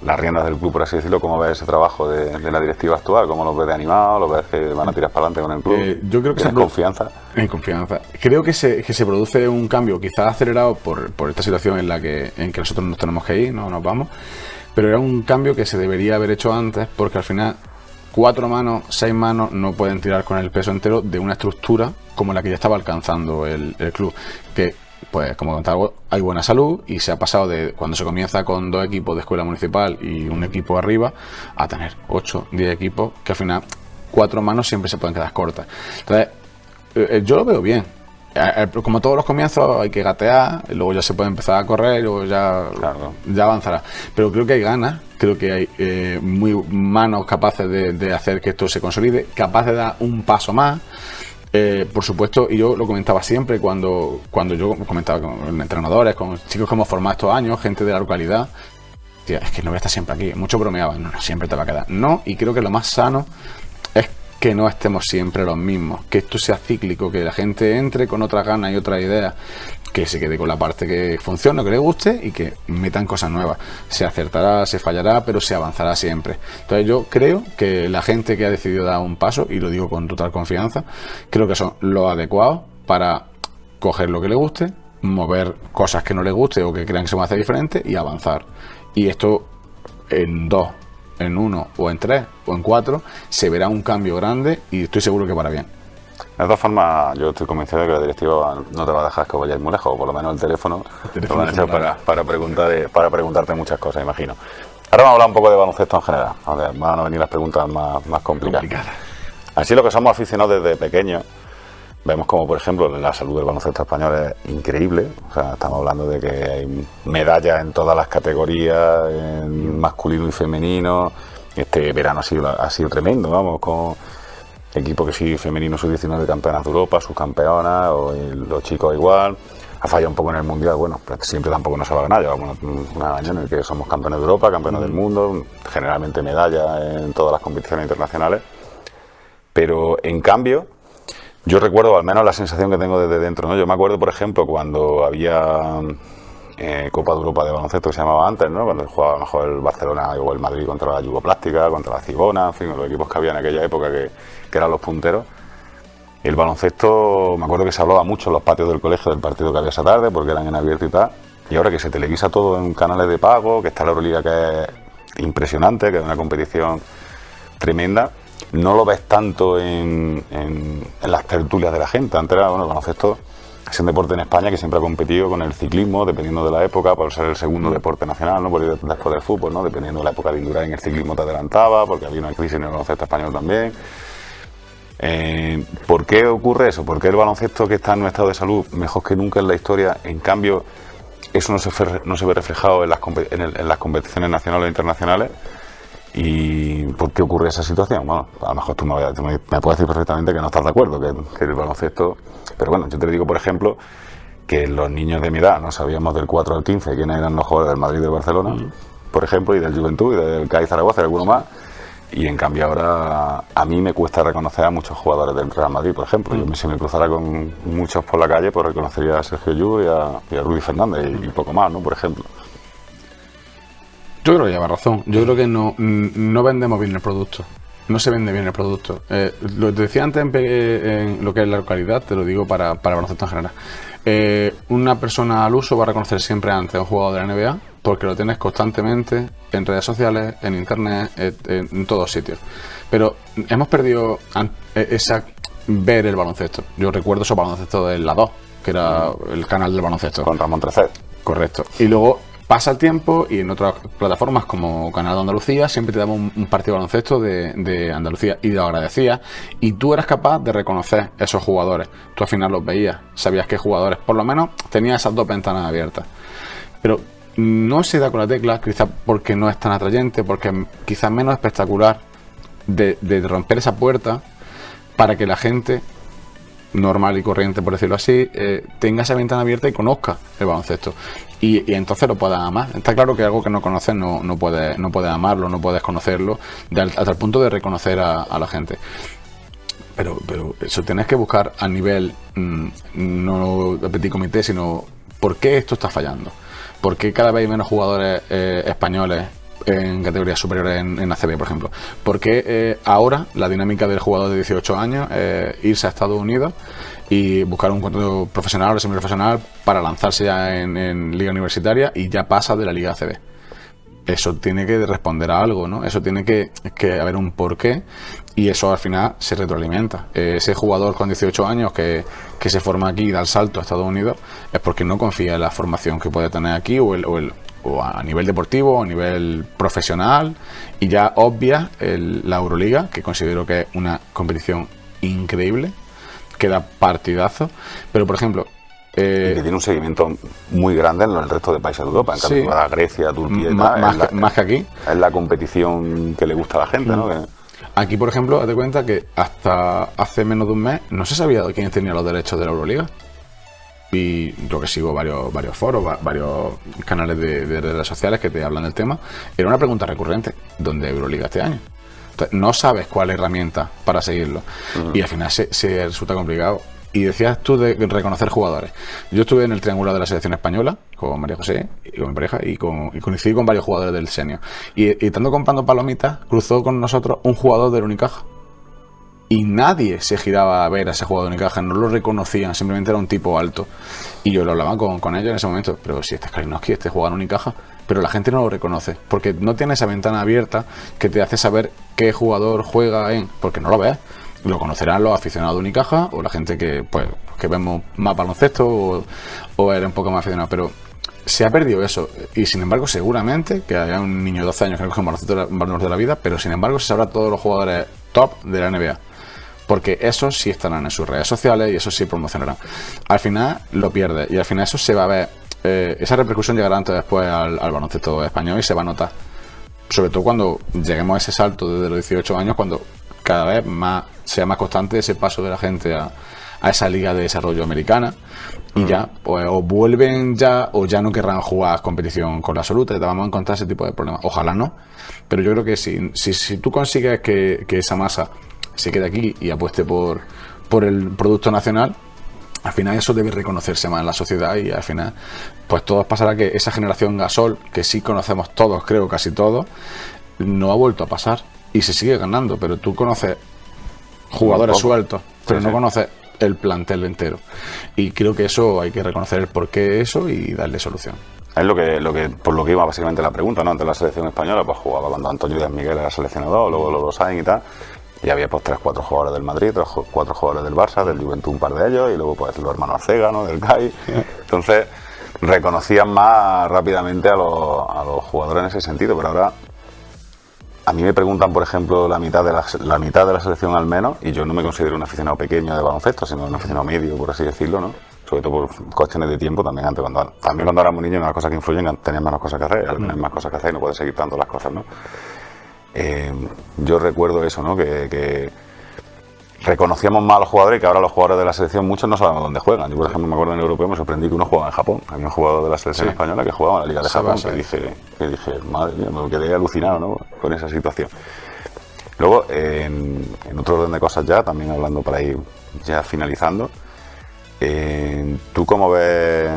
Las riendas del club, por así decirlo. ¿Cómo ves ese trabajo de la directiva actual? ¿Cómo los ves de animados? ¿Los ves que van a tirar para adelante con el club? Yo creo que ¿Tienes confianza? En confianza. Creo que se produce un cambio, quizás acelerado por esta situación en que nosotros nos tenemos que ir, no nos vamos. Pero era un cambio que se debería haber hecho antes, porque al final 4 manos, 6 manos no pueden tirar con el peso entero de una estructura como la que ya estaba alcanzando el club. Que, pues, como contaba, hay buena salud y se ha pasado de cuando se comienza con 2 equipos de escuela municipal y un equipo arriba a tener 8, 10 equipos, que al final 4 manos siempre se pueden quedar cortas. Entonces, yo lo veo bien. Como todos los comienzos hay que gatear, luego ya se puede empezar a correr y luego ya avanzará. Pero creo que hay ganas, creo que hay muy manos capaces de hacer que esto se consolide, capaces de dar un paso más. Por supuesto, y yo lo comentaba siempre cuando yo comentaba con entrenadores, con chicos que hemos formado estos años, gente de la localidad. Tía, es que no voy a estar siempre aquí. Muchos bromeaban, no, siempre te va a quedar. No, y creo que lo más sano es que no estemos siempre los mismos, que esto sea cíclico, que la gente entre con otras ganas y otras ideas, que se quede con la parte que funcione, que le guste y que metan cosas nuevas. Se acertará, se fallará, pero se avanzará siempre. Entonces yo creo que la gente que ha decidido dar un paso, y lo digo con total confianza, creo que son los adecuados para coger lo que le guste, mover cosas que no le guste o que crean que se van a hacer diferente y avanzar. Y esto en 2, en 1 o en 3 o en 4 se verá un cambio grande y estoy seguro que para bien. De todas formas, yo estoy convencido de que la directiva no te va a dejar que vayáis muy lejos, o por lo menos el teléfono lo van a echar para preguntarte muchas cosas, imagino. Ahora vamos a hablar un poco de baloncesto en general, donde van a venir las preguntas más complicadas. Así, lo que somos aficionados desde pequeños, vemos como, por ejemplo, la salud del baloncesto español es increíble. O sea, estamos hablando de que hay medallas en todas las categorías, en masculino y femenino. Este verano ha sido tremendo, vamos, con equipo que sí, femenino sub-19 campeonas de Europa, subcampeonas, o los chicos igual. Ha fallado un poco en el Mundial, bueno, pero siempre tampoco nos ha ganado. Llevamos un año en el que somos campeones de Europa, campeones del mundo, generalmente medallas en todas las competiciones internacionales. Pero, en cambio, yo recuerdo, al menos la sensación que tengo desde dentro, ¿no? Yo me acuerdo, por ejemplo, cuando había Copa de Europa de baloncesto, que se llamaba antes, ¿no? Cuando jugaba a lo mejor el Barcelona o el Madrid contra la Yugoplástica, contra la Cibona, en fin, los equipos que había en aquella época que eran los punteros. El baloncesto, me acuerdo que se hablaba mucho en los patios del colegio del partido que había esa tarde, porque eran en abierto y tal, y ahora que se televisa todo en canales de pago, que está la Euroliga, que es impresionante, que es una competición tremenda, no lo ves tanto en las tertulias de la gente. Antes era, bueno, el baloncesto es un deporte en España que siempre ha competido con el ciclismo, dependiendo de la época, por ser el segundo deporte nacional, ¿no? Por ir después del fútbol, ¿no? Dependiendo de la época de Indurain, el ciclismo te adelantaba, porque había una crisis en el baloncesto español también. ¿Por qué ocurre eso? ¿Por qué el baloncesto, que está en un estado de salud mejor que nunca en la historia, en cambio eso no se ve reflejado en las competiciones nacionales e internacionales? ¿Y por qué ocurre esa situación? Bueno, a lo mejor tú me puedes decir perfectamente que no estás de acuerdo, que el baloncesto... Pero bueno, yo te digo, por ejemplo, que los niños de mi edad no sabíamos del 4 al 15 quiénes eran los jugadores del Madrid y del Barcelona, por ejemplo, y del Juventud, y del Cádiz Zaragoza y alguno más. Y en cambio ahora a mí me cuesta reconocer a muchos jugadores del Real Madrid, por ejemplo. Yo, si me cruzara con muchos por la calle, pues reconocería a Sergio Llull y a Rudy Fernández y poco más, ¿no? Por ejemplo. Yo creo que lleva razón. Yo creo que no vendemos bien el producto. No se vende bien el producto. Lo que decía antes en lo que es la localidad, te lo digo para el baloncesto en general. Una persona al uso va a reconocer siempre antes a un jugador de la NBA porque lo tienes constantemente en redes sociales, en internet, en todos sitios. Pero hemos perdido ver el baloncesto. Yo recuerdo esos baloncesto de la 2, que era el canal del baloncesto. Con Ramón Trecet. Correcto. Y luego pasa el tiempo y en otras plataformas como Canal de Andalucía siempre te daba un partido de baloncesto de Andalucía y lo agradecías, y tú eras capaz de reconocer esos jugadores. Tú al final los veías, sabías qué jugadores, por lo menos tenías esas dos ventanas abiertas. Pero no se da con la tecla, quizás porque no es tan atrayente, porque quizás menos espectacular de romper esa puerta para que la gente normal y corriente, por decirlo así, tenga esa ventana abierta y conozca el baloncesto y entonces lo pueda amar. Está claro que algo que no conoces no puedes amarlo, no puedes conocerlo hasta el punto de reconocer a la gente, pero eso tienes que buscar a nivel no de petit comité, sino ¿por qué esto está fallando? ¿Por qué cada vez hay menos jugadores españoles en categorías superiores en ACB, por ejemplo? Porque ahora la dinámica del jugador de 18 años es irse a Estados Unidos y buscar un contrato profesional o semiprofesional para lanzarse ya en liga universitaria y ya pasa de la liga ACB. Eso tiene que responder a algo, ¿no? Eso tiene que haber un porqué, y eso al final se retroalimenta. Ese jugador con 18 años que se forma aquí y da el salto a Estados Unidos es porque no confía en la formación que puede tener aquí o a nivel deportivo o a nivel profesional, y ya obvia la Euroliga, que considero que es una competición increíble, que da partidazo, pero por ejemplo y que tiene un seguimiento muy grande en el resto de países de Europa, en cambio sí, Grecia, Turquía y más que aquí. Es la competición que le gusta a la gente, ¿no? Aquí, por ejemplo, hazte cuenta que hasta hace menos de un mes no se sabía de quién tenía los derechos de la Euroliga. Y yo que sigo varios foros, varios canales de redes sociales que te hablan del tema, era una pregunta recurrente: ¿dónde Euroliga este año? Entonces, no sabes cuál herramienta para seguirlo, y al final se resulta complicado. Y decías tú de reconocer jugadores. Yo estuve en el triángulo de la selección española con María José y con mi pareja, y coincidí con varios jugadores del senior, y estando comprando palomitas cruzó con nosotros un jugador del Unicaja. Y nadie se giraba a ver a ese jugador de Unicaja, no lo reconocían, simplemente era un tipo alto. Y yo lo hablaba con ellos en ese momento: pero si este es Kalinowski, este juega en Unicaja. Pero la gente no lo reconoce, porque no tiene esa ventana abierta que te hace saber qué jugador juega porque no lo ves. Lo conocerán los aficionados de Unicaja o la gente que vemos más baloncesto o era un poco más aficionado, pero se ha perdido eso. Y sin embargo, seguramente que haya un niño de 12 años que no coge un baloncesto valor de la vida, pero sin embargo se sabrá todos los jugadores top de la NBA, porque esos sí estarán en sus redes sociales y esos sí promocionarán. Al final lo pierde, y al final eso se va a ver, esa repercusión llegará antes o después al baloncesto español, y se va a notar, sobre todo cuando lleguemos a ese salto desde los 18 años, cuando cada vez sea más constante ese paso de la gente a esa liga de desarrollo americana, y ya pues o vuelven ya o ya no querrán jugar competición con la absoluta, y te vamos a encontrar ese tipo de problemas. Ojalá no, pero yo creo que si tú consigues que esa masa se quede aquí y apueste por el producto nacional, al final eso debe reconocerse más en la sociedad, y al final pues todo pasará que esa generación Gasol, que sí conocemos todos, creo casi todos, no ha vuelto a pasar y se sigue ganando. Pero tú conoces jugadores sueltos pero Sí, no sí. conoces el plantel entero. Y creo que eso hay que reconocer el porqué de eso y darle solución. Es por lo que iba básicamente la pregunta, ¿no? Antes la selección española, pues jugaba cuando Antonio Díaz Miguel era seleccionador, luego Lolo Sainz y tal, y había pues 3-4 jugadores del Madrid, 3-4 jugadores del Barça, del Juventud un par de ellos, y luego pues los hermanos Arcega, ¿no? Del CAI. Entonces reconocían más rápidamente a los jugadores en ese sentido, pero ahora a mí me preguntan, por ejemplo, la mitad de la selección al menos, y yo no me considero un aficionado pequeño de baloncesto, sino un aficionado medio, por así decirlo, ¿no? Sobre todo por cuestiones de tiempo, también cuando éramos niños, una cosa que influyen, tenías menos cosas que hacer, al tener más cosas que hacer y no puedes seguir tanto las cosas, ¿no? Yo recuerdo eso, ¿no? Que reconocíamos más a los jugadores y que ahora los jugadores de la selección, muchos no sabemos dónde juegan. Yo, por ejemplo, me acuerdo en el europeo, me sorprendí que uno jugaba en Japón. Había un jugador de la selección española que jugaba en la Liga de Japón, que dije, madre mía, me quedé alucinado, ¿no? Con esa situación. Luego, en otro orden de cosas ya, también hablando para ir ya finalizando, ¿tú cómo ves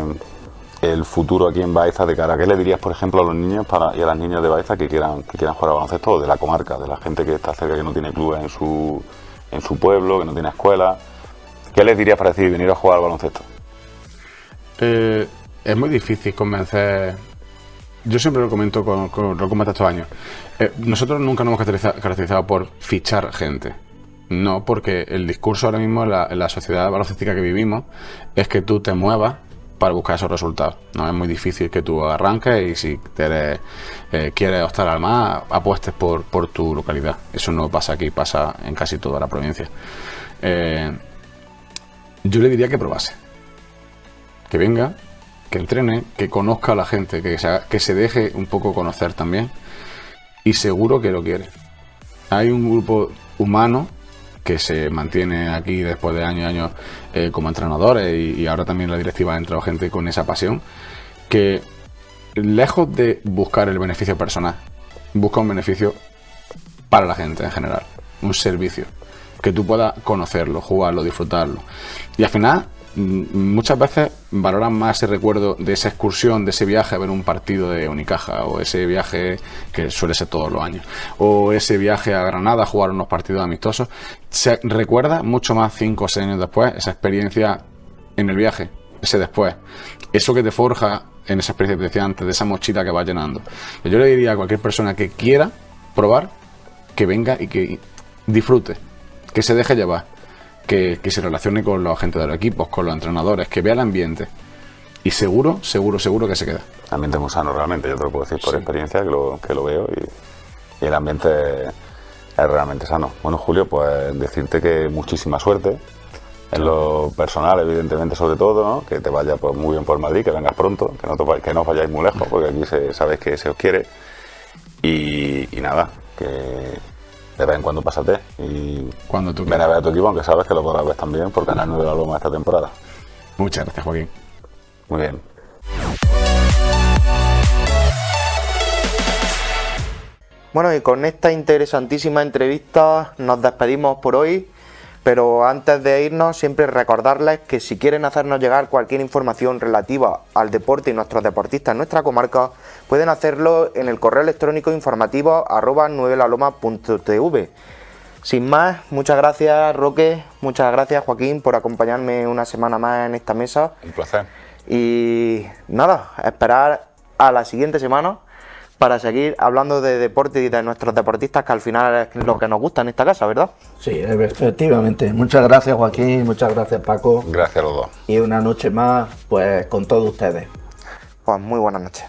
el futuro aquí en Baeza de cara? ¿Qué le dirías, por ejemplo, a los niños y a las niñas de Baeza que quieran jugar a baloncesto, o de la comarca, de la gente que está cerca, que no tiene clubes en su pueblo, que no tiene escuela? ¿Qué les dirías para decir venir a jugar al baloncesto? Es muy difícil convencer. Yo siempre lo comento lo comento estos años. Nosotros nunca nos hemos caracterizado por fichar gente. No, porque el discurso ahora mismo en la sociedad baloncestística que vivimos es que tú te muevas para buscar esos resultados. No es muy difícil que tú arranques y si quieres optar al más, apuestes por tu localidad. Eso no pasa aquí, pasa en casi toda la provincia. Yo le diría que probase. Que venga, que entrene, que conozca a la gente, que se deje un poco conocer también. Y seguro que lo quiere. Hay un grupo humano que se mantiene aquí después de años y años como entrenadores, y ahora también la directiva ha entrado gente con esa pasión, que lejos de buscar el beneficio personal, busca un beneficio para la gente en general, un servicio, que tú puedas conocerlo, jugarlo, disfrutarlo. Y al final muchas veces valoran más ese recuerdo de esa excursión, de ese viaje a ver un partido de Unicaja, o ese viaje que suele ser todos los años, o ese viaje a Granada a jugar unos partidos amistosos. Se recuerda mucho más 5 o 6 años después esa experiencia en el viaje, ese después, eso que te forja en esa experiencia que te decía antes, de esa mochila que vas llenando. Yo le diría a cualquier persona que quiera probar, que venga y que disfrute, que se deje llevar, que se relacione con los agentes de los equipos, con los entrenadores, que vea el ambiente, y seguro que se queda. El ambiente es muy sano realmente, yo te lo puedo decir por experiencia, que lo veo, y el ambiente es realmente sano. Bueno, Julio, pues decirte que muchísima suerte en lo personal, evidentemente, sobre todo, ¿no? Que te vaya pues muy bien por Madrid, que vengas pronto, que no vayáis muy lejos, porque aquí sabéis que se os quiere, y nada, que de vez en cuando pásate y cuando tú ven a ver a tu equipo, aunque sabes que lo podrás ver también por Canal 9 de la Loma esta temporada. Muchas gracias, Joaquín. Muy bien. Bueno, y con esta interesantísima entrevista nos despedimos por hoy, pero antes de irnos siempre recordarles que si quieren hacernos llegar cualquier información relativa al deporte y nuestros deportistas en nuestra comarca, pueden hacerlo en el correo electrónico informativo @nuevelaloma.tv. Sin más, muchas gracias, Roque, muchas gracias, Joaquín, por acompañarme una semana más en esta mesa. Un placer. Y nada, esperar a la siguiente semana para seguir hablando de deporte y de nuestros deportistas, que al final es lo que nos gusta en esta casa, ¿verdad? Sí, efectivamente. Muchas gracias, Joaquín, muchas gracias, Paco. Gracias a los dos. Y una noche más, pues con todos ustedes. Pues muy buenas noches.